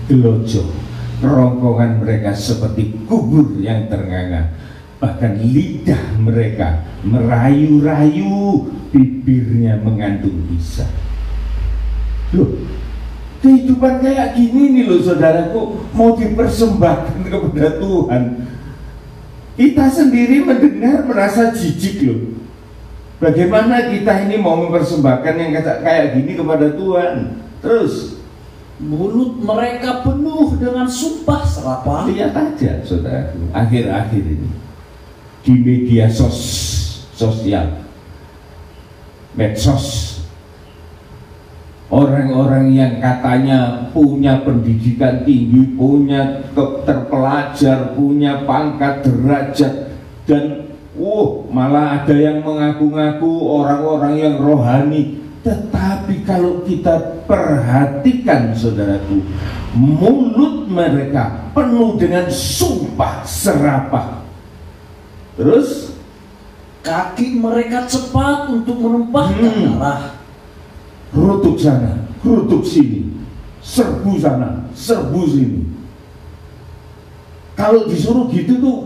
Gelojoh, kerongkongan mereka seperti kubur yang ternganga. Bahkan lidah mereka merayu-rayu, bibirnya mengandung bisa. Loh, kehidupan kayak gini nih loh saudaraku, mau dipersembahkan kepada Tuhan. Kita sendiri mendengar merasa jijik loh. Bagaimana kita ini mau mempersembahkan yang kayak gini kepada Tuhan? Terus, mulut mereka penuh dengan sumpah serapah. Lihat aja saudaraku, akhir-akhir ini di media sosial, medsos, orang-orang yang katanya punya pendidikan tinggi, punya terpelajar, punya pangkat derajat, dan malah ada yang mengaku-ngaku orang-orang yang rohani. Tetapi kalau kita perhatikan saudaraku, mulut mereka penuh dengan sumpah serapah. Terus, kaki mereka cepat untuk menumpahkan darah. Rutuk sana, rutuk sini, serbu sana, serbu sini. Kalau disuruh gitu tuh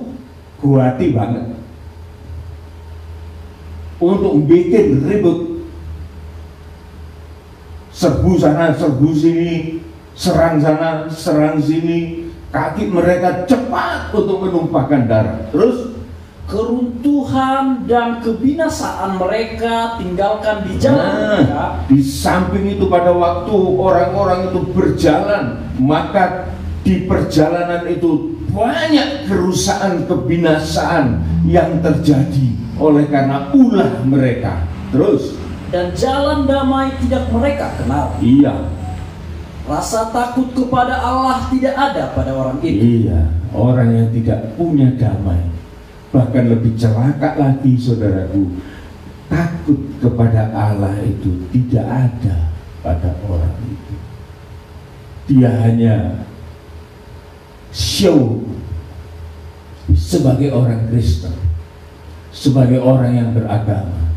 guati banget untuk bikin ribut. Serbu sana, serbu sini, serang sana, serang sini. Kaki mereka cepat untuk menumpahkan darah. Terus, keruntuhan dan kebinasaan mereka tinggalkan di jalan mereka. Di samping itu pada waktu orang-orang itu berjalan, maka di perjalanan itu banyak kerusakan, kebinasaan yang terjadi oleh karena ulah mereka. Terus, dan jalan damai tidak mereka kenal. Iya. Rasa takut kepada Allah tidak ada pada orang itu. Iya, orang yang tidak punya damai. Bahkan lebih celaka lagi saudaraku, takut kepada Allah itu tidak ada pada orang itu. Dia hanya show sebagai orang Kristen, sebagai orang yang beragama,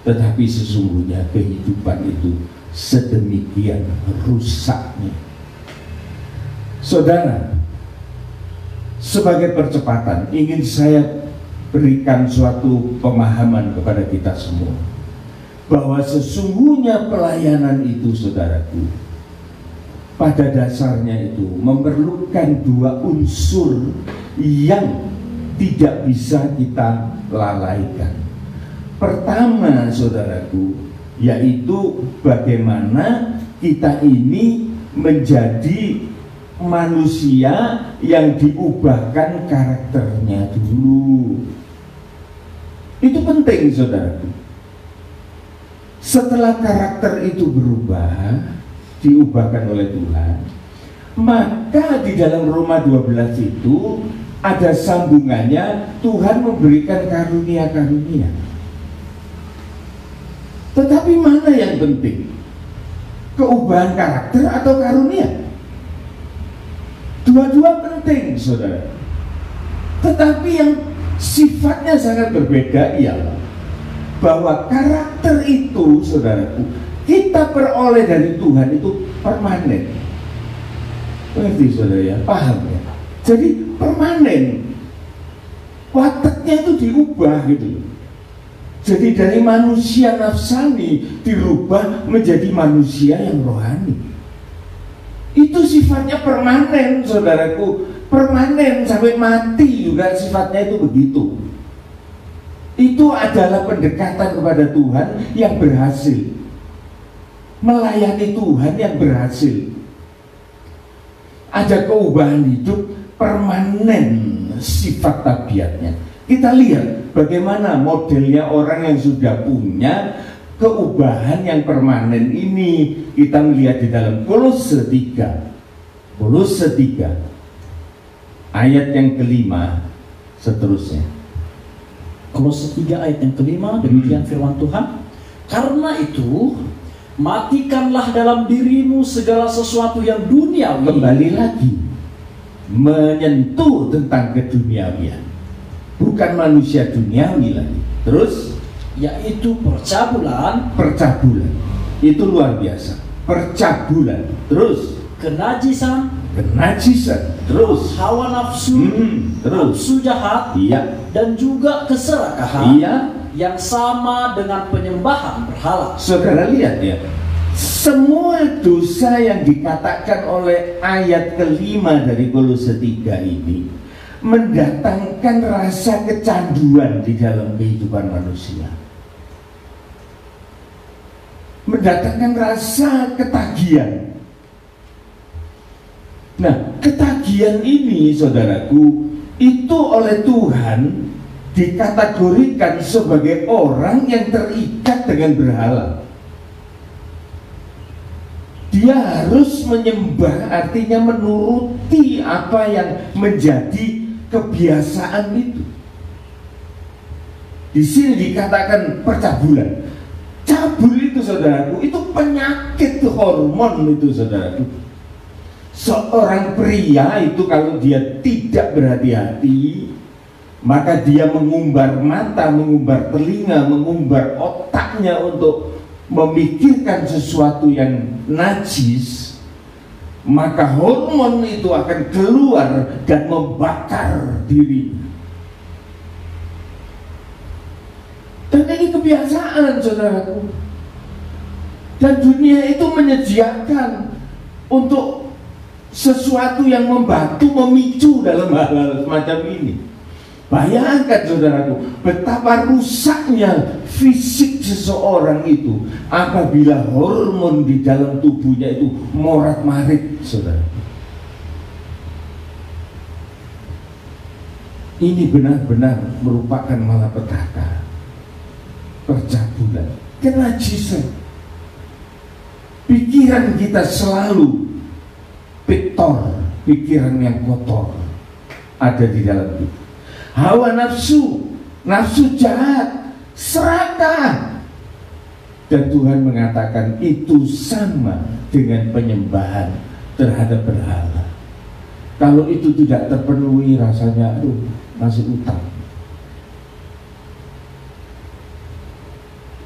tetapi sesungguhnya kehidupan itu sedemikian rusaknya. Saudara, sebagai percepatan ingin saya berikan suatu pemahaman kepada kita semua bahwa sesungguhnya pelayanan itu saudaraku pada dasarnya itu memerlukan dua unsur yang tidak bisa kita lalaikan. Pertama saudaraku, yaitu bagaimana kita ini menjadi manusia yang diubahkan karakternya dulu. Itu penting, saudaraku. Setelah karakter itu berubah, diubahkan oleh Tuhan, maka di dalam Roma 12 itu ada sambungannya, Tuhan memberikan karunia-karunia. Tetapi mana yang penting? Keubahan karakter atau karunia? Dua-dua penting, saudara. Tetapi yang sifatnya sangat berbeda ialah bahwa karakter itu, saudaraku, kita peroleh dari Tuhan itu permanen. Mengerti, saudara ya? Paham ya? Jadi permanen. Wataknya itu diubah gitu. Jadi dari manusia nafsani dirubah menjadi manusia yang rohani. Itu sifatnya permanen, saudaraku. Permanen sampai mati juga sifatnya itu begitu. Itu adalah pendekatan kepada Tuhan yang berhasil. Melayani Tuhan yang berhasil. Ada keubahan hidup permanen sifat tabiatnya. Kita lihat bagaimana modelnya orang yang sudah punya keubahan yang permanen ini. Kita melihat di dalam Kolose 3. Kolose 3 ayat yang kelima seterusnya. Kolose 3 ayat yang kelima, demikian firman Tuhan. Karena itu matikanlah dalam dirimu segala sesuatu yang duniawi. Kembali lagi menyentuh tentang keduniawian, bukan manusia duniawi lagi. Terus yaitu percabulan. Percabulan itu luar biasa. Percabulan. Terus Kenajisan. Terus hawa nafsu. Terus nafsu jahat. Iya. Dan juga keserakahan. Iya. Yang sama dengan penyembahan berhala. Saudara lihat ya, semua dosa yang dikatakan oleh ayat kelima dari Kolose 3 ini mendatangkan rasa kecanduan di dalam kehidupan manusia, mendatangkan rasa ketagihan. Nah, ketagihan ini, saudaraku, itu oleh Tuhan dikategorikan sebagai orang yang terikat dengan berhala. Dia harus menyembah, artinya menuruti apa yang menjadi kebiasaan itu. Di sini dikatakan percabulan. Cabul itu, saudaraku, itu penyakit hormon itu, saudaraku. Seorang pria itu kalau dia tidak berhati-hati, maka dia mengumbar mata, mengumbar telinga, mengumbar otaknya untuk memikirkan sesuatu yang najis, maka hormon itu akan keluar dan membakar diri. Dan ini kebiasaan, saudaraku. Dan dunia itu menyediakan untuk sesuatu yang membantu, memicu dalam hal-hal semacam ini. Bayangkan, saudaraku, betapa rusaknya fisik seseorang itu apabila hormon di dalam tubuhnya itu morat-marit, saudara. Ini benar-benar merupakan malapetaka, percabulan, kenajisan. Pikiran kita selalu piktor, pikiran yang kotor ada di dalam kita. Hawa nafsu, nafsu jahat, serakah. Dan Tuhan mengatakan itu sama dengan penyembahan terhadap berhala. Kalau itu tidak terpenuhi, rasanya aduh, masih utang.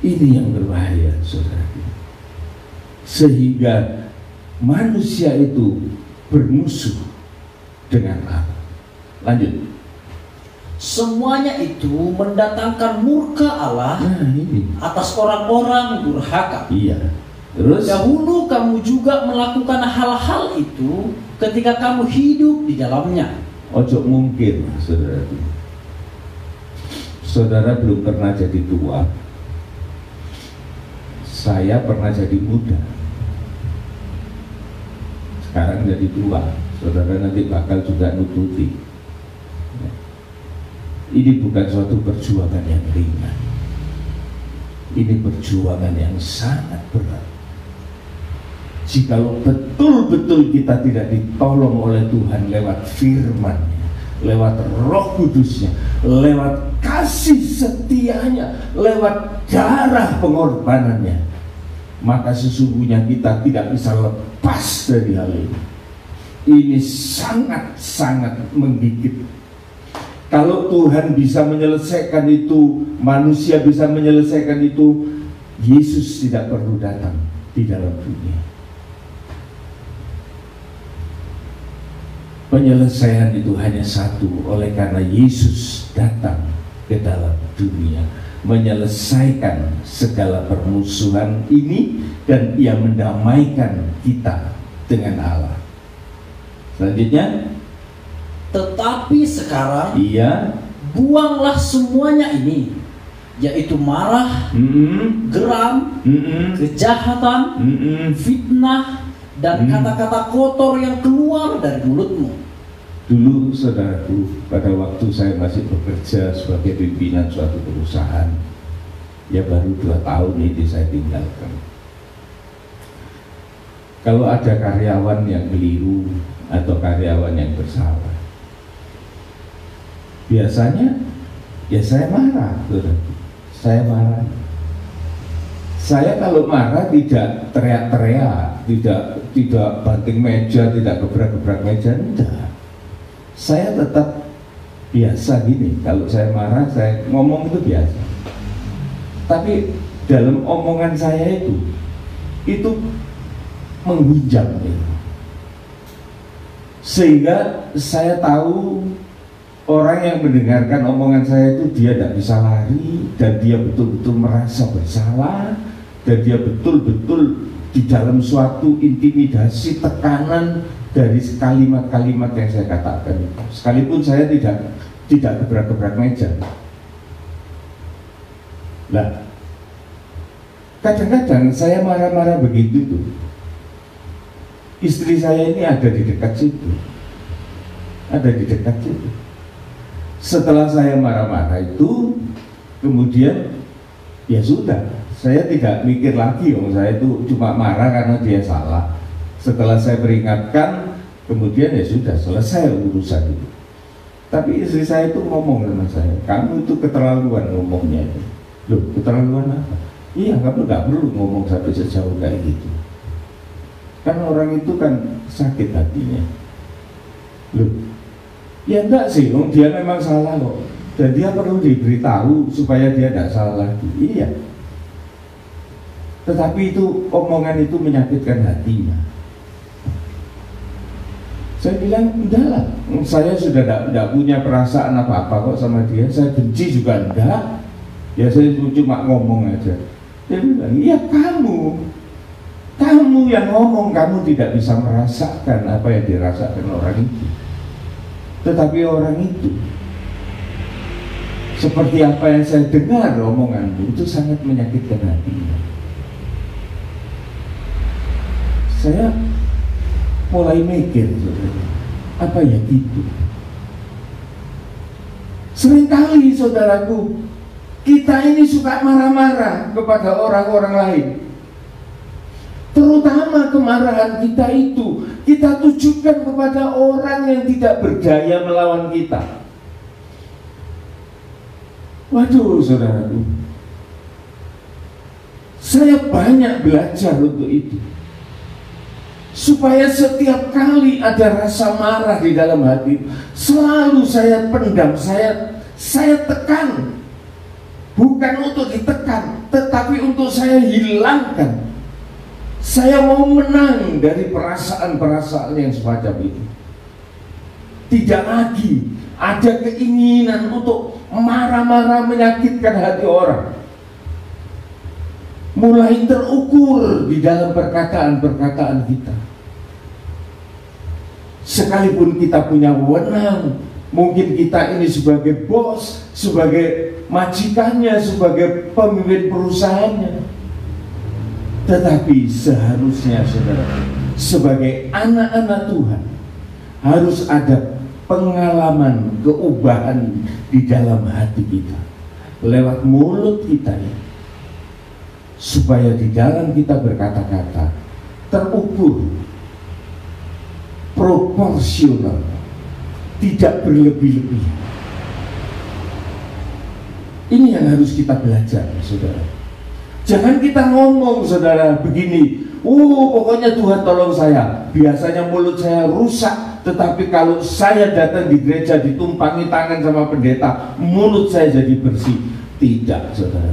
Ini yang berbahaya, saudara. Sehingga manusia itu bermusuh dengan Allah. Lanjut. Semuanya itu mendatangkan murka Allah atas orang-orang durhaka. Iya. Terus dahulu kamu juga melakukan hal-hal itu ketika kamu hidup di dalamnya. Ojo mungkin, saudara. Saudara belum pernah jadi tua. Saya pernah jadi muda. Sekarang jadi tua. saudara nanti bakal juga nututi. Ini bukan suatu perjuangan yang ringan. Ini perjuangan yang sangat berat. Jikalau betul-betul kita tidak ditolong oleh Tuhan lewat firman-Nya, lewat Roh Kudus-Nya, lewat kasih setianya, lewat darah pengorbanannya, maka sesungguhnya kita tidak bisa lepas dari hal ini. Ini sangat-sangat menggigit. Kalau Tuhan bisa menyelesaikan itu, manusia bisa menyelesaikan itu, Yesus tidak perlu datang di dalam dunia. Penyelesaian itu hanya satu, oleh karena Yesus datang ke dalam dunia, menyelesaikan segala permusuhan ini, dan Ia mendamaikan kita dengan Allah. Selanjutnya, tetapi sekarang Iya, buanglah semuanya ini, yaitu marah, geram, kejahatan, fitnah, dan kata-kata kotor yang keluar dari mulutmu. dulu saudaraku, pada waktu saya masih bekerja sebagai pimpinan suatu perusahaan, ya baru 2 tahun ini saya tinggalkan. Kalau ada karyawan yang keliru atau karyawan yang bersalah, biasanya ya saya marah, saudaraku. Saya marah. Saya kalau marah tidak teriak-teriak, tidak banting meja, tidak gebrak-gebrak meja, enggak. Saya tetap biasa gini. Kalau saya marah, saya ngomong itu biasa. Tapi dalam omongan saya itu menghujam gitu. Sehingga saya tahu orang yang mendengarkan omongan saya itu dia tidak bisa lari, dan dia betul-betul merasa bersalah, dan dia betul-betul di dalam suatu intimidasi, tekanan dari kalimat-kalimat yang saya katakan. Sekalipun saya tidak gebrak-gebrak meja. Nah, kadang-kadang saya marah-marah begitu tuh. Istri saya ini ada di dekat situ. Setelah saya marah-marah itu, kemudian ya sudah, saya tidak mikir lagi, saya itu cuma marah karena dia salah. Setelah saya peringatkan, kemudian ya sudah selesai urusan itu. Tapi istri saya itu ngomong sama saya, kamu itu keterlaluan ngomongnya itu. Loh, keterlaluan apa? Iya, kamu nggak perlu ngomong sampai sejauh kayak gitu. Kan orang itu kan sakit hatinya. Loh, ya enggak sih, dia memang salah kok, dan dia perlu diberitahu supaya dia tidak salah lagi. Iya. Tetapi itu omongan itu menyakitkan hatinya. Saya bilang, udahlah, saya sudah tidak punya perasaan apa-apa kok sama dia. Saya benci juga enggak. Ya saya cuma ngomong aja. Dia bilang, iya kamu yang ngomong, kamu tidak bisa merasakan apa yang dirasakan orang itu. Tetapi orang itu, seperti apa yang saya dengar omonganmu, itu sangat menyakitkan hatinya. Saya mulai mikir, apa ya gitu. Seringkali saudaraku, kita ini suka marah-marah kepada orang-orang lain. Terutama kemarahan kita itu kita tujukan kepada orang yang tidak berdaya melawan kita. Waduh saudaraku, saya banyak belajar untuk itu, supaya setiap kali ada rasa marah di dalam hati, selalu saya pendam, saya tekan. Bukan untuk ditekan, tetapi untuk saya hilangkan. Saya mau menang dari perasaan-perasaan yang semacam itu. Tidak lagi ada keinginan untuk marah-marah menyakitkan hati orang. Mulai terukur di dalam perkataan-perkataan kita. Sekalipun kita punya wewenang, mungkin kita ini sebagai bos, sebagai majikannya, sebagai pemimpin perusahaannya. Tetapi seharusnya saudara, sebagai anak-anak Tuhan, harus ada pengalaman keubahan di dalam hati kita lewat mulut kita ya, supaya di dalam kita berkata-kata terukur, proporsional, tidak berlebih-lebihan. Ini yang harus kita belajar, saudara. Jangan kita ngomong, saudara, begini, pokoknya Tuhan tolong saya. Biasanya mulut saya rusak, tetapi kalau saya datang di gereja ditumpangi tangan sama pendeta, mulut saya jadi bersih. Tidak, saudara,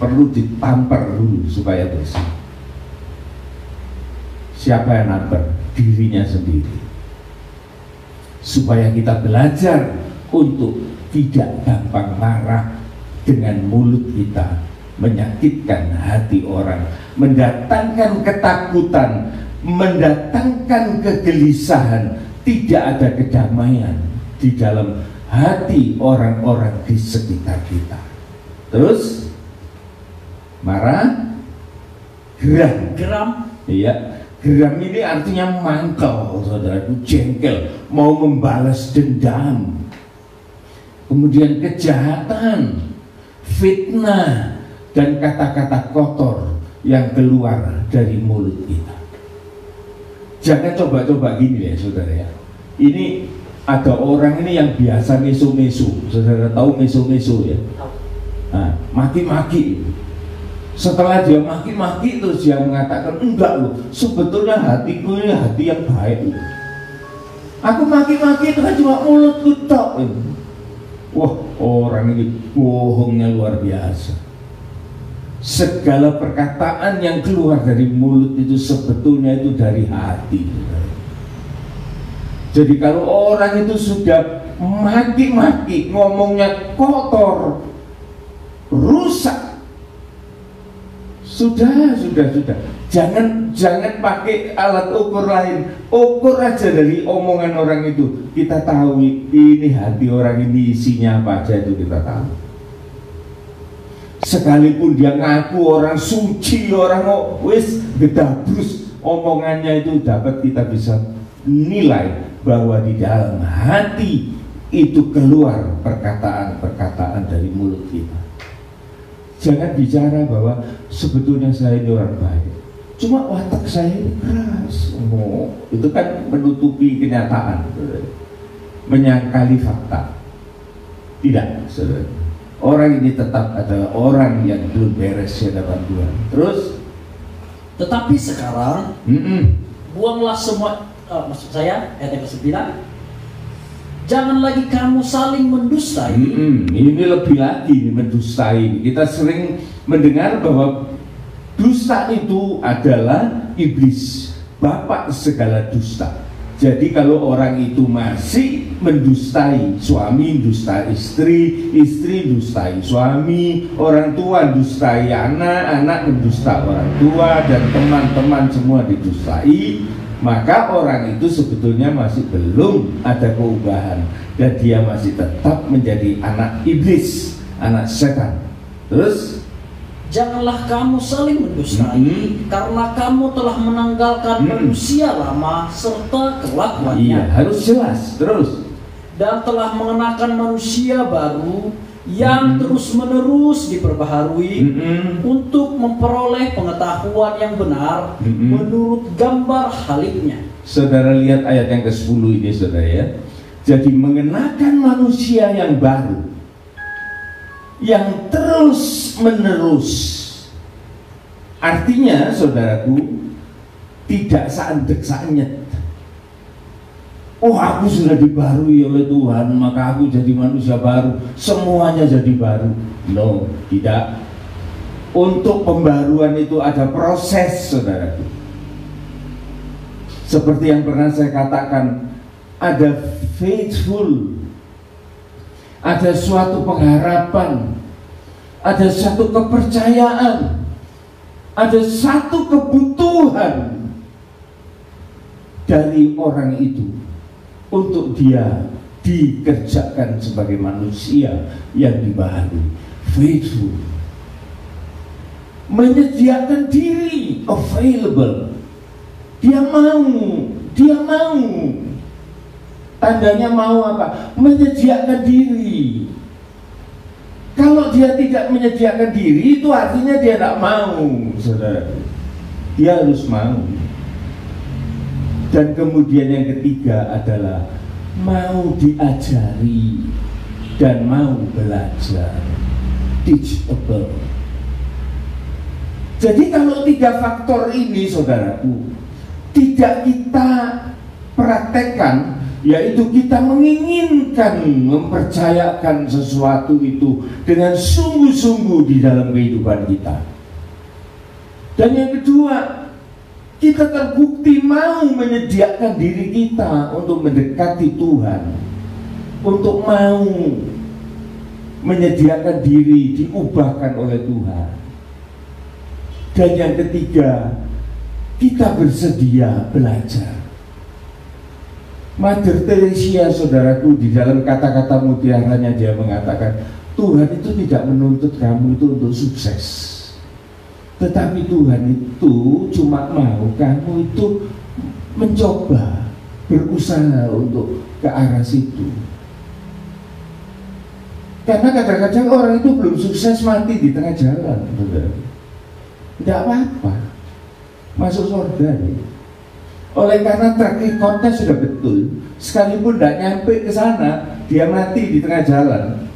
perlu ditampar dulu supaya bersih. Siapa yang nampar? Dirinya sendiri. Supaya kita belajar untuk tidak gampang marah dengan mulut kita, menyakitkan hati orang, mendatangkan ketakutan, mendatangkan kegelisahan, tidak ada kedamaian di dalam hati orang-orang di sekitar kita. Terus marah, geram. Iya, geram ini artinya mangkel, saudaraku, jengkel, mau membalas dendam. Kemudian kejahatan, fitnah, dan kata-kata kotor yang keluar dari mulut kita. Jangan coba-coba gini ya, saudara ya. Ini ada orang ini yang biasa meso-meso. Saudara tahu meso-meso ya? Nah, maki-maki. Setelah dia maki-maki terus dia mengatakan, enggak loh, sebetulnya hatiku ini hati yang baik loh. Aku maki-maki itu kan cuma mulutku tok. Wah, orang ini bohongnya luar biasa. Segala perkataan yang keluar dari mulut itu sebetulnya itu dari hati. Jadi kalau orang itu sudah maki-maki, ngomongnya kotor, rusak, sudah. Jangan pakai alat ukur lain. Ukur aja dari omongan orang itu. Kita tahu ini hati orang ini isinya apa aja, itu kita tahu. Sekalipun dia ngaku orang suci, orang wis gedabrus, omongannya itu dapat kita bisa nilai bahwa di dalam hati itu keluar perkataan-perkataan dari mulut kita. Jangan bicara bahwa sebetulnya saya ini orang baik, cuma watak saya ini keras. Itu kan menutupi kenyataan, menyangkali fakta. Tidak, saudara. Orang ini tetap adalah orang yang belum beres di hadapan Tuhan. Terus, tetapi sekarang buanglah semua, maksud saya ayat yang ke-9, jangan lagi kamu saling mendustai. Ini lebih lagi mendustai. Kita sering mendengar bahwa dusta itu adalah iblis, bapak segala dusta. Jadi kalau orang itu masih mendustai, suami dustai istri, istri dustai suami, orang tua dustai anak, anak mendusta orang tua, dan teman-teman semua didustai, maka orang itu sebetulnya masih belum ada keubahan dan dia masih tetap menjadi anak iblis, anak setan. Terus, janganlah kamu saling mendustai, karena kamu telah menanggalkan manusia lama serta kelakuannya. Iya, harus jelas. Terus, dan telah mengenakan manusia baru yang terus-menerus diperbaharui untuk memperoleh pengetahuan yang benar menurut gambar haliknya. Saudara lihat ayat yang ke-10 ini, saudara ya. Jadi mengenakan manusia yang baru, yang terus-menerus. Artinya, saudaraku, tidak seandek-seanyet. Oh, aku sudah dibarui oleh Tuhan, maka aku jadi manusia baru, semuanya jadi baru. No, tidak. Untuk pembaruan itu ada proses, saudaraku. Seperti yang pernah saya katakan, ada faithful, ada suatu pengharapan, ada satu kepercayaan, ada satu kebutuhan dari orang itu untuk dia dikerjakan sebagai manusia yang dibaharui. Faithful, menyediakan diri, available. Dia mau Tandanya mau apa? Menyediakan diri. Kalau dia tidak menyediakan diri, itu artinya dia tidak mau, saudara. Dia harus mau. Dan kemudian yang ketiga adalah mau diajari dan mau belajar. Teachable. Jadi kalau tiga faktor ini, saudaraku, tidak kita praktekkan, yaitu kita menginginkan mempercayakan sesuatu itu dengan sungguh-sungguh di dalam kehidupan kita. Dan yang kedua, kita terbukti mau menyediakan diri kita untuk mendekati Tuhan, untuk mau menyediakan diri diubahkan oleh Tuhan. Dan yang ketiga, kita bersedia belajar. Mother Teresa, saudaraku, di dalam kata-kata mutiaranya dia mengatakan, Tuhan itu tidak menuntut kamu itu untuk sukses, tetapi Tuhan itu cuma mau kamu itu mencoba, berusaha untuk ke arah situ. Karena kadang-kadang orang itu belum sukses mati di tengah jalan, saudara. Tidak apa-apa, masuk surga nih. Oleh karena track recordnya sudah betul, sekalipun tidak nyampe ke sana, dia mati di tengah jalan,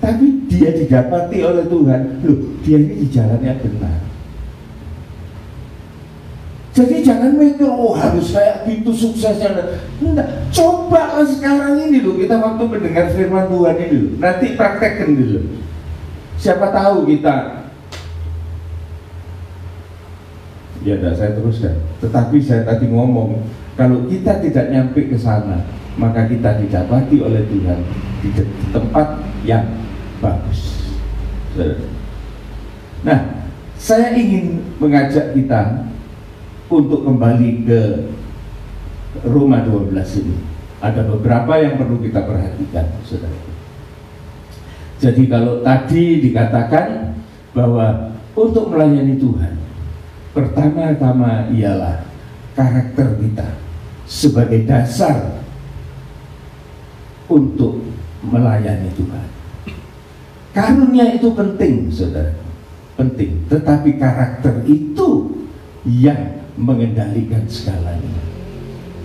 tapi dia didapati oleh Tuhan. Loh, dia ini di jalan yang benar. Jadi jangan mikir, oh harus kayak gitu suksesnya. Enggak, coba sekarang ini loh, kita waktu mendengar firman Tuhan ini loh, nanti praktekkan dulu. Siapa tahu kita, ya tidak saya teruskan. Tetapi saya tadi ngomong, kalau kita tidak nyampe ke sana, maka kita didapati oleh Tuhan di tempat yang bagus. Nah, saya ingin mengajak kita untuk kembali ke Roma 12 ini. Ada beberapa yang perlu kita perhatikan, saudara. Jadi kalau tadi dikatakan bahwa untuk melayani Tuhan, pertama-tama ialah karakter kita sebagai dasar untuk melayani Tuhan. Karunia itu penting, saudara, penting. Tetapi karakter itu yang mengendalikan segalanya.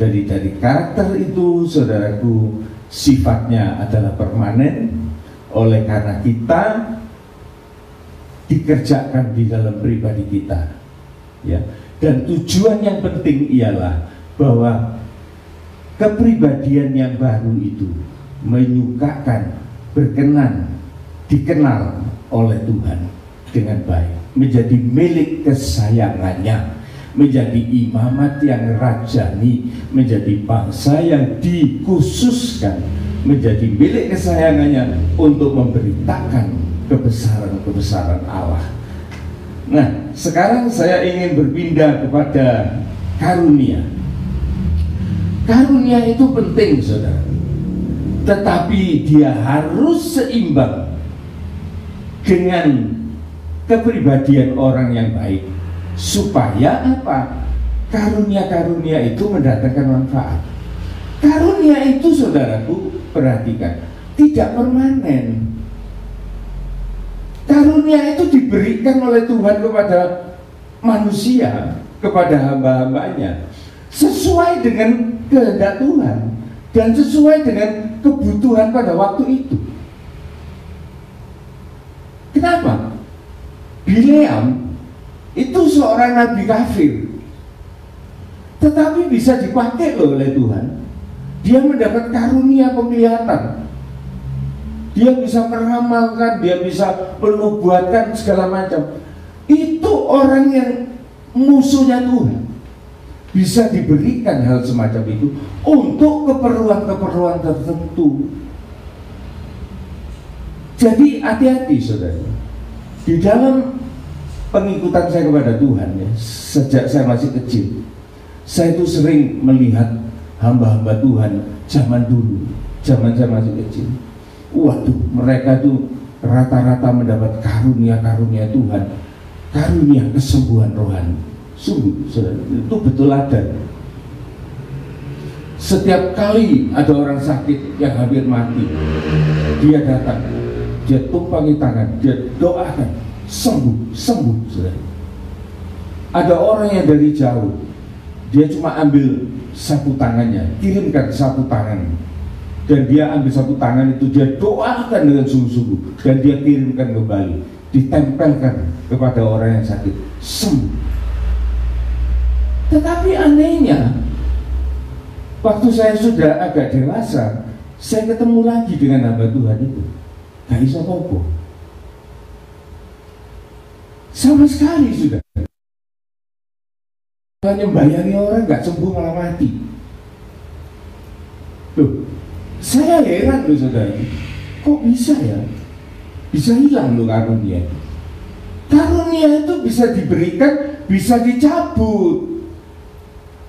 Jadi dari karakter itu, saudaraku, sifatnya adalah permanen. Oleh karena kita dikerjakan di dalam pribadi kita, ya. Dan tujuan yang penting ialah bahwa kepribadian yang baru itu menyukakan, berkenan, dikenal oleh Tuhan dengan baik, menjadi milik kesayangannya, menjadi imamat yang rajani, menjadi bangsa yang dikhususkan, menjadi milik kesayangannya untuk memberitakan kebesaran-kebesaran Allah. Nah, sekarang saya ingin berpindah kepada karunia. Karunia itu penting, saudara, tetapi dia harus seimbang dengan kepribadian orang yang baik. Supaya apa? Karunia-karunia itu mendatangkan manfaat. Karunia itu, saudaraku, perhatikan, tidak permanen. Karunia itu diberikan oleh Tuhan kepada manusia, kepada hamba-hambanya, sesuai dengan kehendak Tuhan dan sesuai dengan kebutuhan pada waktu itu. Kenapa? Bileam itu seorang nabi kafir, tetapi bisa dipakai loh oleh Tuhan. Dia mendapat karunia penglihatan, dia bisa meramalkan, dia bisa menubuatkan segala macam. Itu orang yang musuhnya Tuhan bisa diberikan hal semacam itu untuk keperluan-keperluan tertentu. Jadi hati-hati, saudara, di dalam pengikutan saya kepada Tuhan, ya, sejak saya masih kecil, saya itu sering melihat hamba-hamba Tuhan zaman dulu, zaman saya masih kecil. Waduh, mereka tuh rata-rata mendapat karunia-karunia Tuhan, karunia kesembuhan rohani. Sungguh, saudara, itu betul ada. Setiap kali ada orang sakit yang hampir mati, dia datang, dia tumpangi tangan, dia doakan, sembuh, sembuh. Saudara. Ada orang yang dari jauh, dia cuma ambil sapu tangannya, kirimkan sapu tangan, dan dia ambil sapu tangan itu, dia doakan dengan sungguh-sungguh, dan dia kirimkan kembali, ditempelkan kepada orang yang sakit, sembuh. Tetapi anehnya, waktu saya sudah agak dewasa, saya ketemu lagi dengan hamba Tuhan itu, gak bisa apa-apa, sama sekali sudah. Hanya membayangi orang gak sembuh malah mati. Loh, saya heran loh saudara, kok bisa ya? Bisa hilang loh karunia. Karunia itu bisa diberikan, bisa dicabut.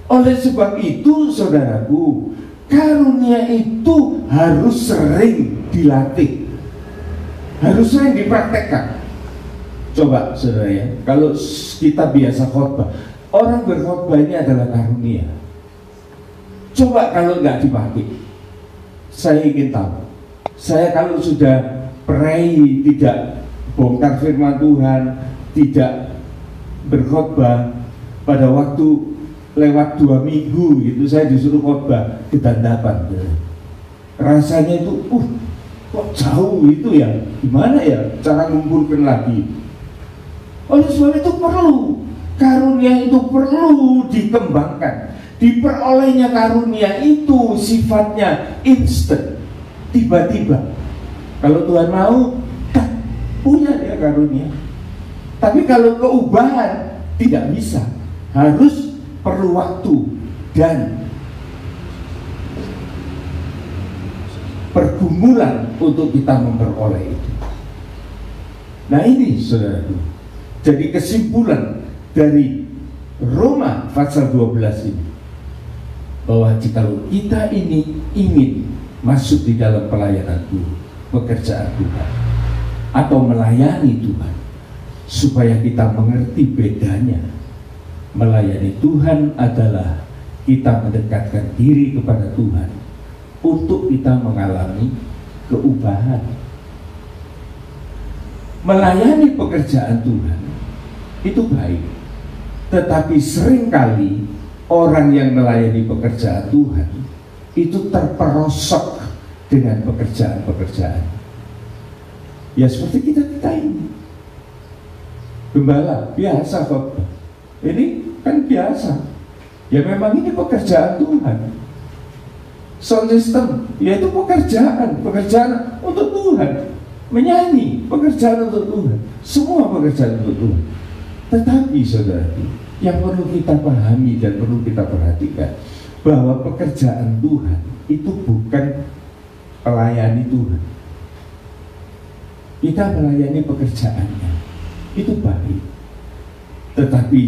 Oleh sebab itu saudaraku, karunia itu harus sering dilatih, harus sering dipraktekkan. Coba saudara ya, kalau kita biasa khotbah, orang berkhotbah ini adalah karunia. Coba kalau nggak dipakai, saya ingin tahu, saya kalau sudah pray, tidak bongkar firman Tuhan, tidak berkhotbah, pada waktu lewat 2 minggu gitu saya disuruh khotbah kedandapan. Rasanya itu, kok jauh itu ya, gimana ya cara ngumpulkan lagi. Oleh sebab itu perlu, karunia itu perlu dikembangkan. Diperolehnya karunia itu sifatnya instan, tiba-tiba. Kalau Tuhan mau, punya dia karunia. Tapi kalau keubahan tidak bisa, harus perlu waktu dan pergumulan untuk kita memperoleh itu. Nah ini saudaraku, jadi kesimpulan dari Roma pasal 12 ini, bahwa jika kita ini ingin masuk di dalam pelayanan Tuhan, pekerjaan Tuhan, atau melayani Tuhan, supaya kita mengerti bedanya. Melayani Tuhan adalah kita mendekatkan diri kepada Tuhan untuk kita mengalami keubahan. Melayani pekerjaan Tuhan itu baik, tetapi seringkali orang yang melayani pekerjaan Tuhan itu terperosok dengan pekerjaan-pekerjaan. Ya seperti kita ini, gembala biasa kok. Ini kan biasa. Ya memang ini pekerjaan Tuhan. Sound system, yaitu pekerjaan untuk Tuhan. Menyanyi, pekerjaan untuk Tuhan. Semua pekerjaan untuk Tuhan. Tetapi saudara, yang perlu kita pahami dan perlu kita perhatikan, bahwa pekerjaan Tuhan itu bukan melayani Tuhan. Kita melayani pekerjaannya, itu baik. Tetapi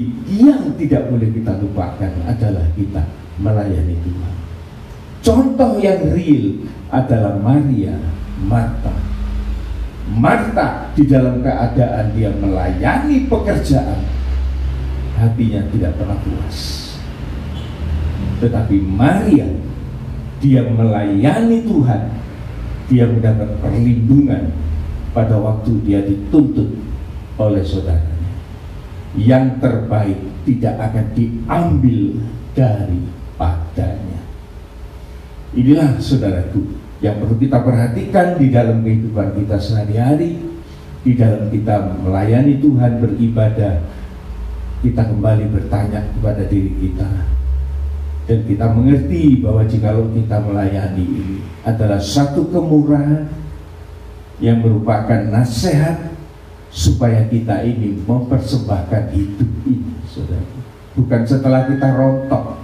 yang tidak boleh kita lupakan adalah kita melayani Tuhan. Contoh yang real adalah Maria, Marta. Marta di dalam keadaan dia melayani pekerjaan, hatinya tidak pernah puas. Tetapi Maria, dia melayani Tuhan, dia mendapat perlindungan pada waktu dia dituntut oleh saudara. Yang terbaik tidak akan diambil daripadanya. Inilah saudaraku yang perlu kita perhatikan di dalam kehidupan kita sehari-hari, di dalam kita melayani Tuhan, beribadah. Kita kembali bertanya kepada diri kita, dan kita mengerti bahwa jikalau kita melayani ini adalah satu kemurahan yang merupakan nasihat supaya kita ini mempersembahkan hidup ini, saudara. Bukan setelah kita rontok,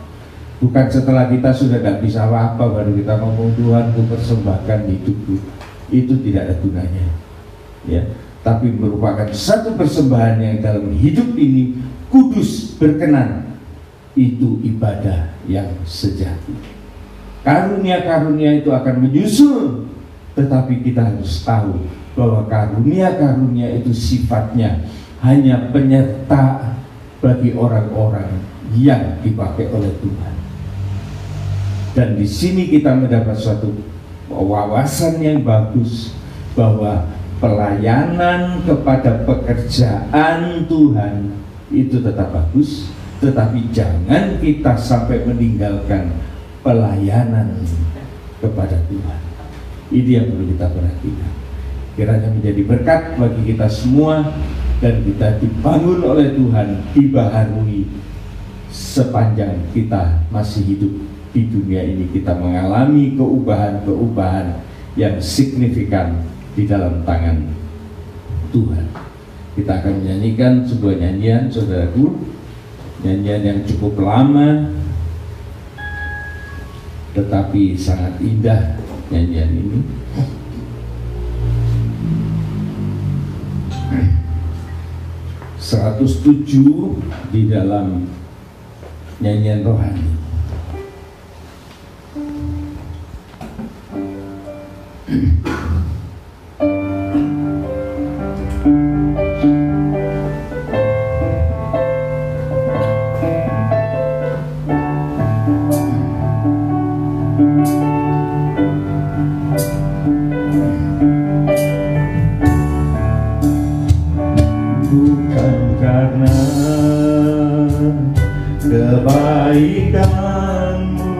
bukan setelah kita sudah tidak bisa apa-apa baru kita ngomong Tuhan ku persembahkan hidupku. Itu tidak ada gunanya, ya. Tapi merupakan satu persembahan yang dalam hidup ini kudus, berkenan. Itu ibadah yang sejati. Karunia-karunia itu akan menyusul, tetapi kita harus tahu bahwa karunia-karunia itu sifatnya hanya penyerta bagi orang-orang yang dipakai oleh Tuhan. Dan di sini kita mendapat suatu wawasan yang bagus bahwa pelayanan kepada pekerjaan Tuhan itu tetap bagus, tetapi jangan kita sampai meninggalkan pelayanan kepada Tuhan. Ini yang perlu kita perhatikan. Kiranya menjadi berkat bagi kita semua dan kita dibangun oleh Tuhan, dibaharui sepanjang kita masih hidup di dunia ini. Kita mengalami perubahan yang signifikan di dalam tangan Tuhan. Kita akan menyanyikan sebuah nyanyian, saudaraku, nyanyian yang cukup lama tetapi sangat indah nyanyian ini. (107) di dalam nyanyian rohani. Kebaikanmu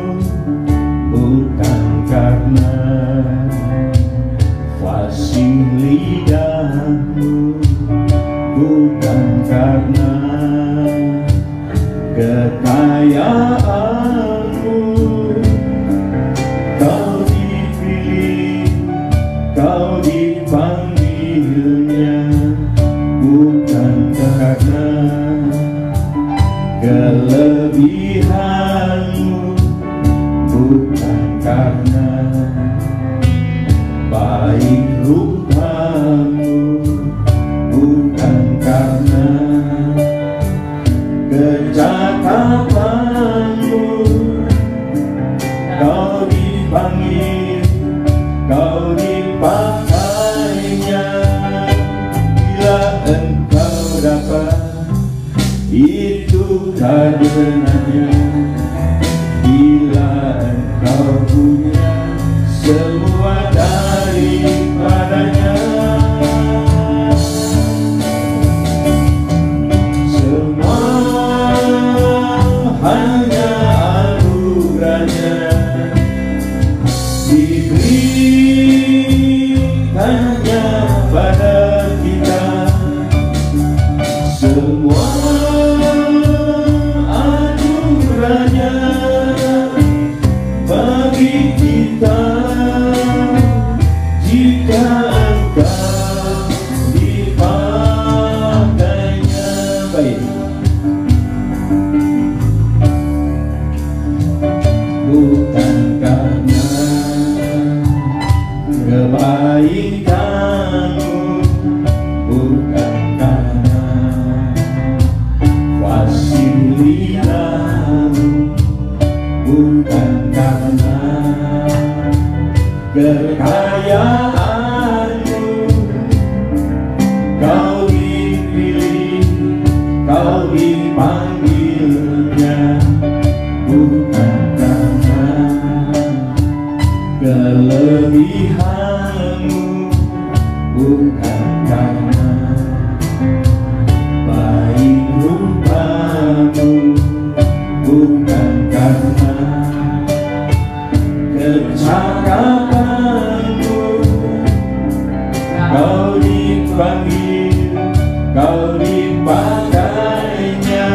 bukan karena fasih lidahmu, bukan karena kekayaanmu. Kau dipilih, kau dipanggilnya, bukan karena kelebihanmu, bukan karena baik rupamu, bukan karena kecakapanmu. Kau dipanggil, kau dipakainya. Bila engkau dapat itu karenanya, bila engkau punya semua daripadanya, semua hanya anugerahnya, diberikannya pada kita. Semua anugerahnya bagi kita, jika engkau dipakainya. Baik, bukan karena kebaikanmu, bukan karena fasilitasmu, bukan karena kekayaanmu. Kau dipilih, kau dipanggilnya, bukan karena kelebihanmu, bukan karena baik rupamu, bukan karena kecakapanmu. Kau dipanggil, kau dipakainya.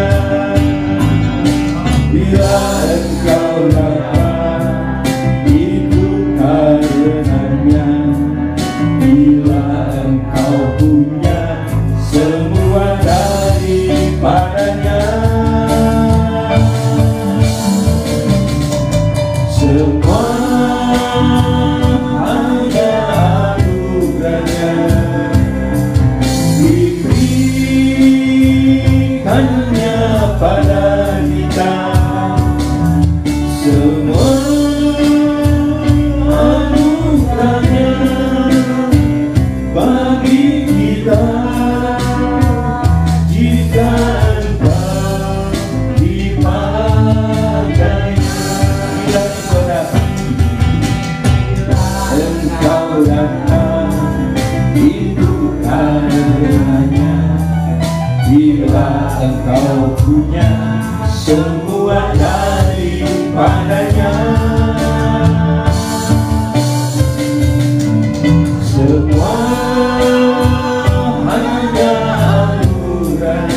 Bila engkau dapat itu karenanya, datang itu karenanya. Bila engkau punya semua daripadanya, semua hanya anugerah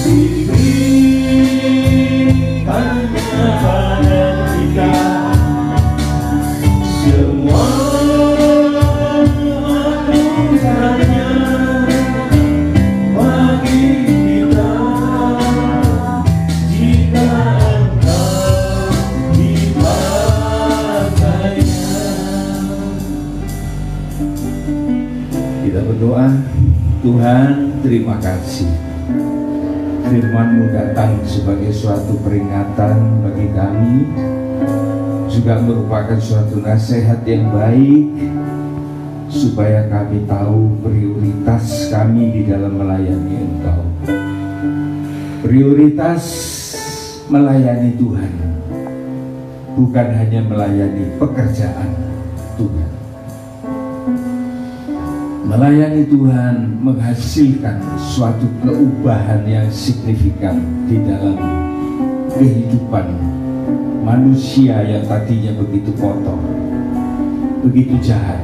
diberikannya pada kita. Semua anugerahnya bagi kita, jika engkau dipakainya. Kita berdoa. Tuhan, terima kasih, firman-Mu datang sebagai suatu peringatan bagi kami, juga merupakan suatu nasihat yang baik, supaya kami tahu prioritas kami di dalam melayani Engkau. Prioritas melayani Tuhan bukan hanya melayani pekerjaan Tuhan. Melayani Tuhan menghasilkan suatu perubahan yang signifikan di dalam kehidupan manusia yang tadinya begitu kotor, begitu jahat.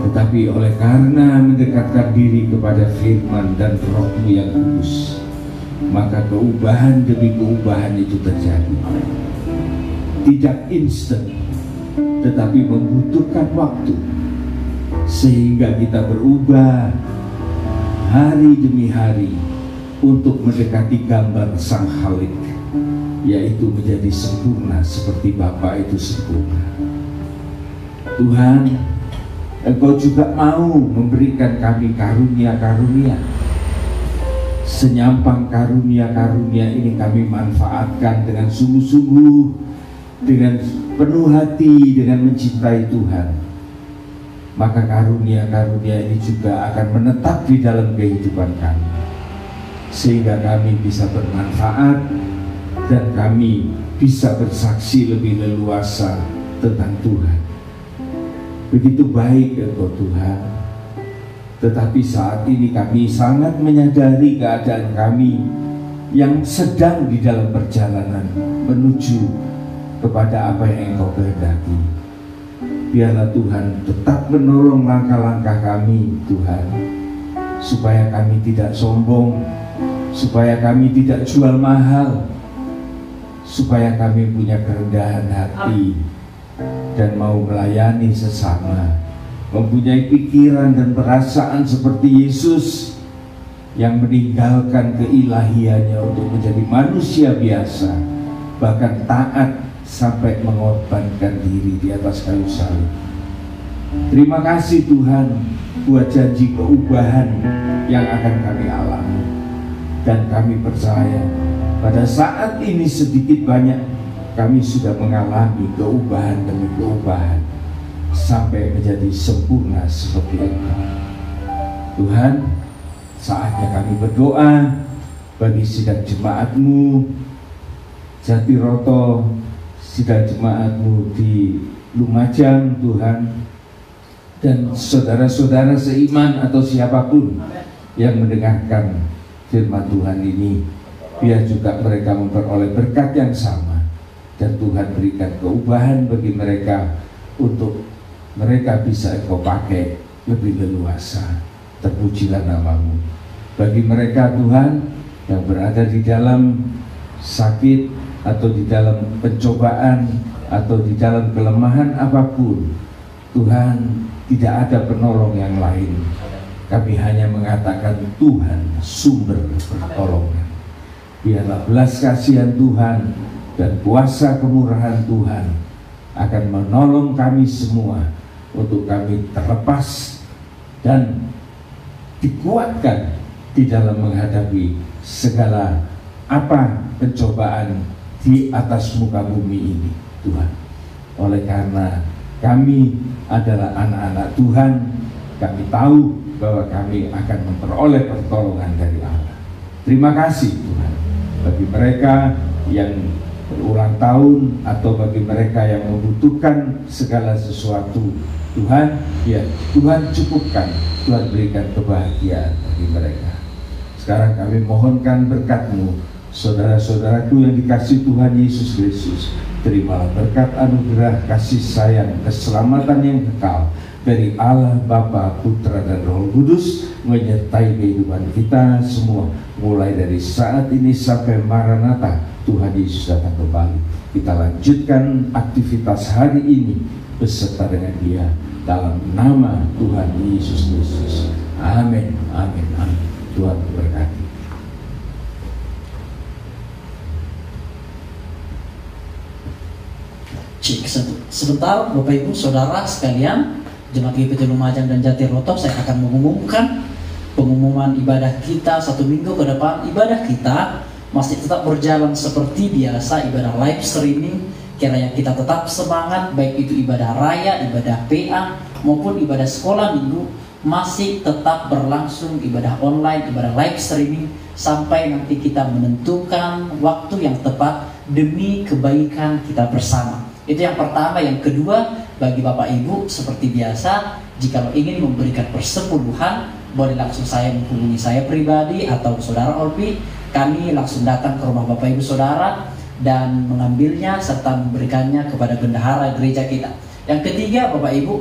Tetapi oleh karena mendekatkan diri kepada firman dan Roh-Mu yang kudus, maka perubahan demi perubahan itu terjadi. Tidak instan, tetapi membutuhkan waktu, sehingga kita berubah hari demi hari untuk mendekati gambar Sang Khalik, yaitu menjadi sempurna seperti Bapa itu sempurna. Tuhan, Engkau juga mau memberikan kami karunia-karunia. Senyampang karunia-karunia ini kami manfaatkan dengan sungguh-sungguh, dengan penuh hati, dengan mencintai Tuhan. Maka karunia-karunia ini juga akan menetap di dalam kehidupan kami, sehingga kami bisa bermanfaat dan kami bisa bersaksi lebih leluasa tentang Tuhan. Begitu baik Engkau Tuhan. Tetapi saat ini kami sangat menyadari keadaan kami yang sedang di dalam perjalanan menuju kepada apa yang Engkau kehendaki. Biarlah Tuhan tetap menolong langkah-langkah kami, Tuhan, supaya kami tidak sombong, supaya kami tidak jual mahal, supaya kami punya kerendahan hati dan mau melayani sesama, mempunyai pikiran dan perasaan seperti Yesus yang meninggalkan keilahiannya untuk menjadi manusia biasa, bahkan taat sampai mengorbankan diri di atas kayu salib. Terima kasih Tuhan buat janji perubahan yang akan kami alami, dan kami percaya pada saat ini sedikit banyak kami sudah mengalami perubahan demi perubahan sampai menjadi sempurna seperti Engkau. Tuhan, saatnya kami berdoa bagi sidang jemaat-Mu Jatiroto, sidang jemaat-Mu di Lumajang, Tuhan, dan saudara-saudara seiman atau siapapun yang mendengarkan firman Tuhan ini, biar juga mereka memperoleh berkat yang sama, dan Tuhan berikan perubahan bagi mereka untuk mereka bisa Engkau pakai lebih leluasa. Terpujilah nama-Mu. Bagi mereka Tuhan yang berada di dalam sakit atau di dalam pencobaan atau di dalam kelemahan apapun, Tuhan, tidak ada penolong yang lain. Kami hanya mengatakan Tuhan sumber pertolongan. Biarlah belas kasihan Tuhan dan kuasa kemurahan Tuhan akan menolong kami semua untuk kami terlepas dan dikuatkan di dalam menghadapi segala apa pencobaan di atas muka bumi ini, Tuhan. Oleh karena kami adalah anak-anak Tuhan, kami tahu bahwa kami akan memperoleh pertolongan dari Allah. Terima kasih Tuhan bagi mereka yang berulang tahun atau bagi mereka yang membutuhkan segala sesuatu. Tuhan, ya Tuhan cukupkan, Tuhan berikan kebahagiaan bagi mereka. Sekarang kami mohonkan berkat-Mu, saudara-saudaraku yang dikasihi Tuhan Yesus Kristus. Terimalah berkat anugerah kasih sayang keselamatan yang kekal dari Allah Bapa, Putra dan Roh Kudus menyertai kehidupan kita semua, mulai dari saat ini sampai Maranatha Tuhan Yesus datang kembali. Kita lanjutkan aktivitas hari ini beserta dengan Dia dalam nama Tuhan Yesus Kristus. Amin, amin, amin. Tuhan berkati. Cek sebentar, Bapak Ibu Saudara sekalian, Jemaat GPT Lumajang dan Jatiroto, saya akan mengumumkan pengumuman ibadah kita 1 minggu ke depan. Ibadah kita masih tetap berjalan seperti biasa, ibadah live streaming. Kiranya kita tetap semangat, baik itu ibadah raya, ibadah PA maupun ibadah sekolah minggu masih tetap berlangsung, ibadah online, ibadah live streaming sampai nanti kita menentukan waktu yang tepat demi kebaikan kita bersama. Itu yang pertama. Yang kedua, bagi Bapak Ibu seperti biasa, jika ingin memberikan persepuluhan, boleh langsung saya menghubungi saya pribadi atau Saudara Olpi. Kami langsung datang ke rumah Bapak Ibu Saudara dan mengambilnya serta memberikannya kepada bendahara gereja kita. Yang ketiga, Bapak Ibu,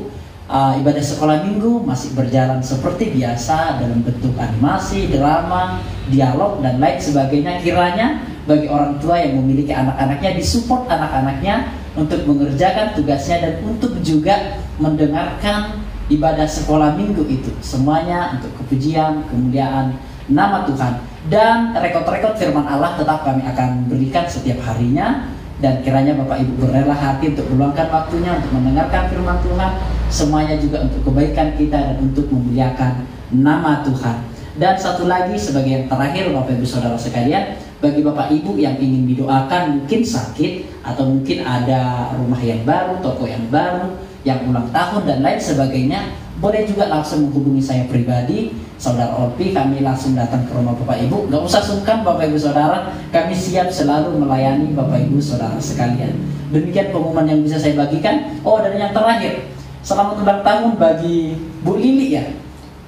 ibadah sekolah minggu masih berjalan seperti biasa dalam bentuk animasi, drama, dialog dan lain sebagainya. Kiranya bagi orang tua yang memiliki anak-anaknya, disupport anak-anaknya untuk mengerjakan tugasnya dan untuk juga mendengarkan ibadah sekolah minggu itu. Semuanya untuk kepujian, kemuliaan nama Tuhan. Dan rekod-rekod firman Allah tetap kami akan berikan setiap harinya. Dan kiranya Bapak Ibu berrela hati untuk meluangkan waktunya untuk mendengarkan firman Tuhan. Semuanya juga untuk kebaikan kita dan untuk memuliakan nama Tuhan. Dan satu lagi sebagai yang terakhir, Bapak Ibu Saudara sekalian, bagi Bapak Ibu yang ingin didoakan, mungkin sakit atau mungkin ada rumah yang baru, toko yang baru, yang ulang tahun dan lain sebagainya, boleh juga langsung menghubungi saya pribadi, Saudara Olpi. Kami langsung datang ke rumah Bapak Ibu. Gak usah sungkan Bapak Ibu Saudara, kami siap selalu melayani Bapak Ibu Saudara sekalian. Demikian pengumuman yang bisa saya bagikan. Oh, dan yang terakhir, selamat ulang tahun bagi Bu Lili ya.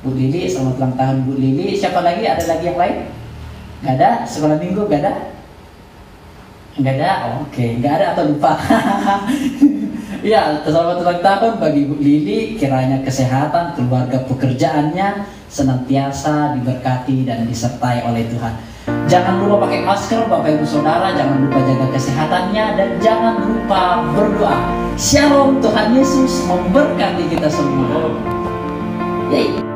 Bu Lili, selamat ulang tahun Bu Lili. Siapa lagi? Ada lagi yang lain? Gak ada? Sekolah minggu gak ada? Gak ada? Oke, gak ada atau lupa? Ya, selamat ulang tahun bagi Bu Lili. Kiranya kesehatan, keluarga, pekerjaannya senantiasa diberkati dan disertai oleh Tuhan. Jangan lupa pakai masker Bapak Ibu Saudara, jangan lupa jaga kesehatannya, dan jangan lupa berdoa. Shalom, Tuhan Yesus memberkati kita semua. Yeay.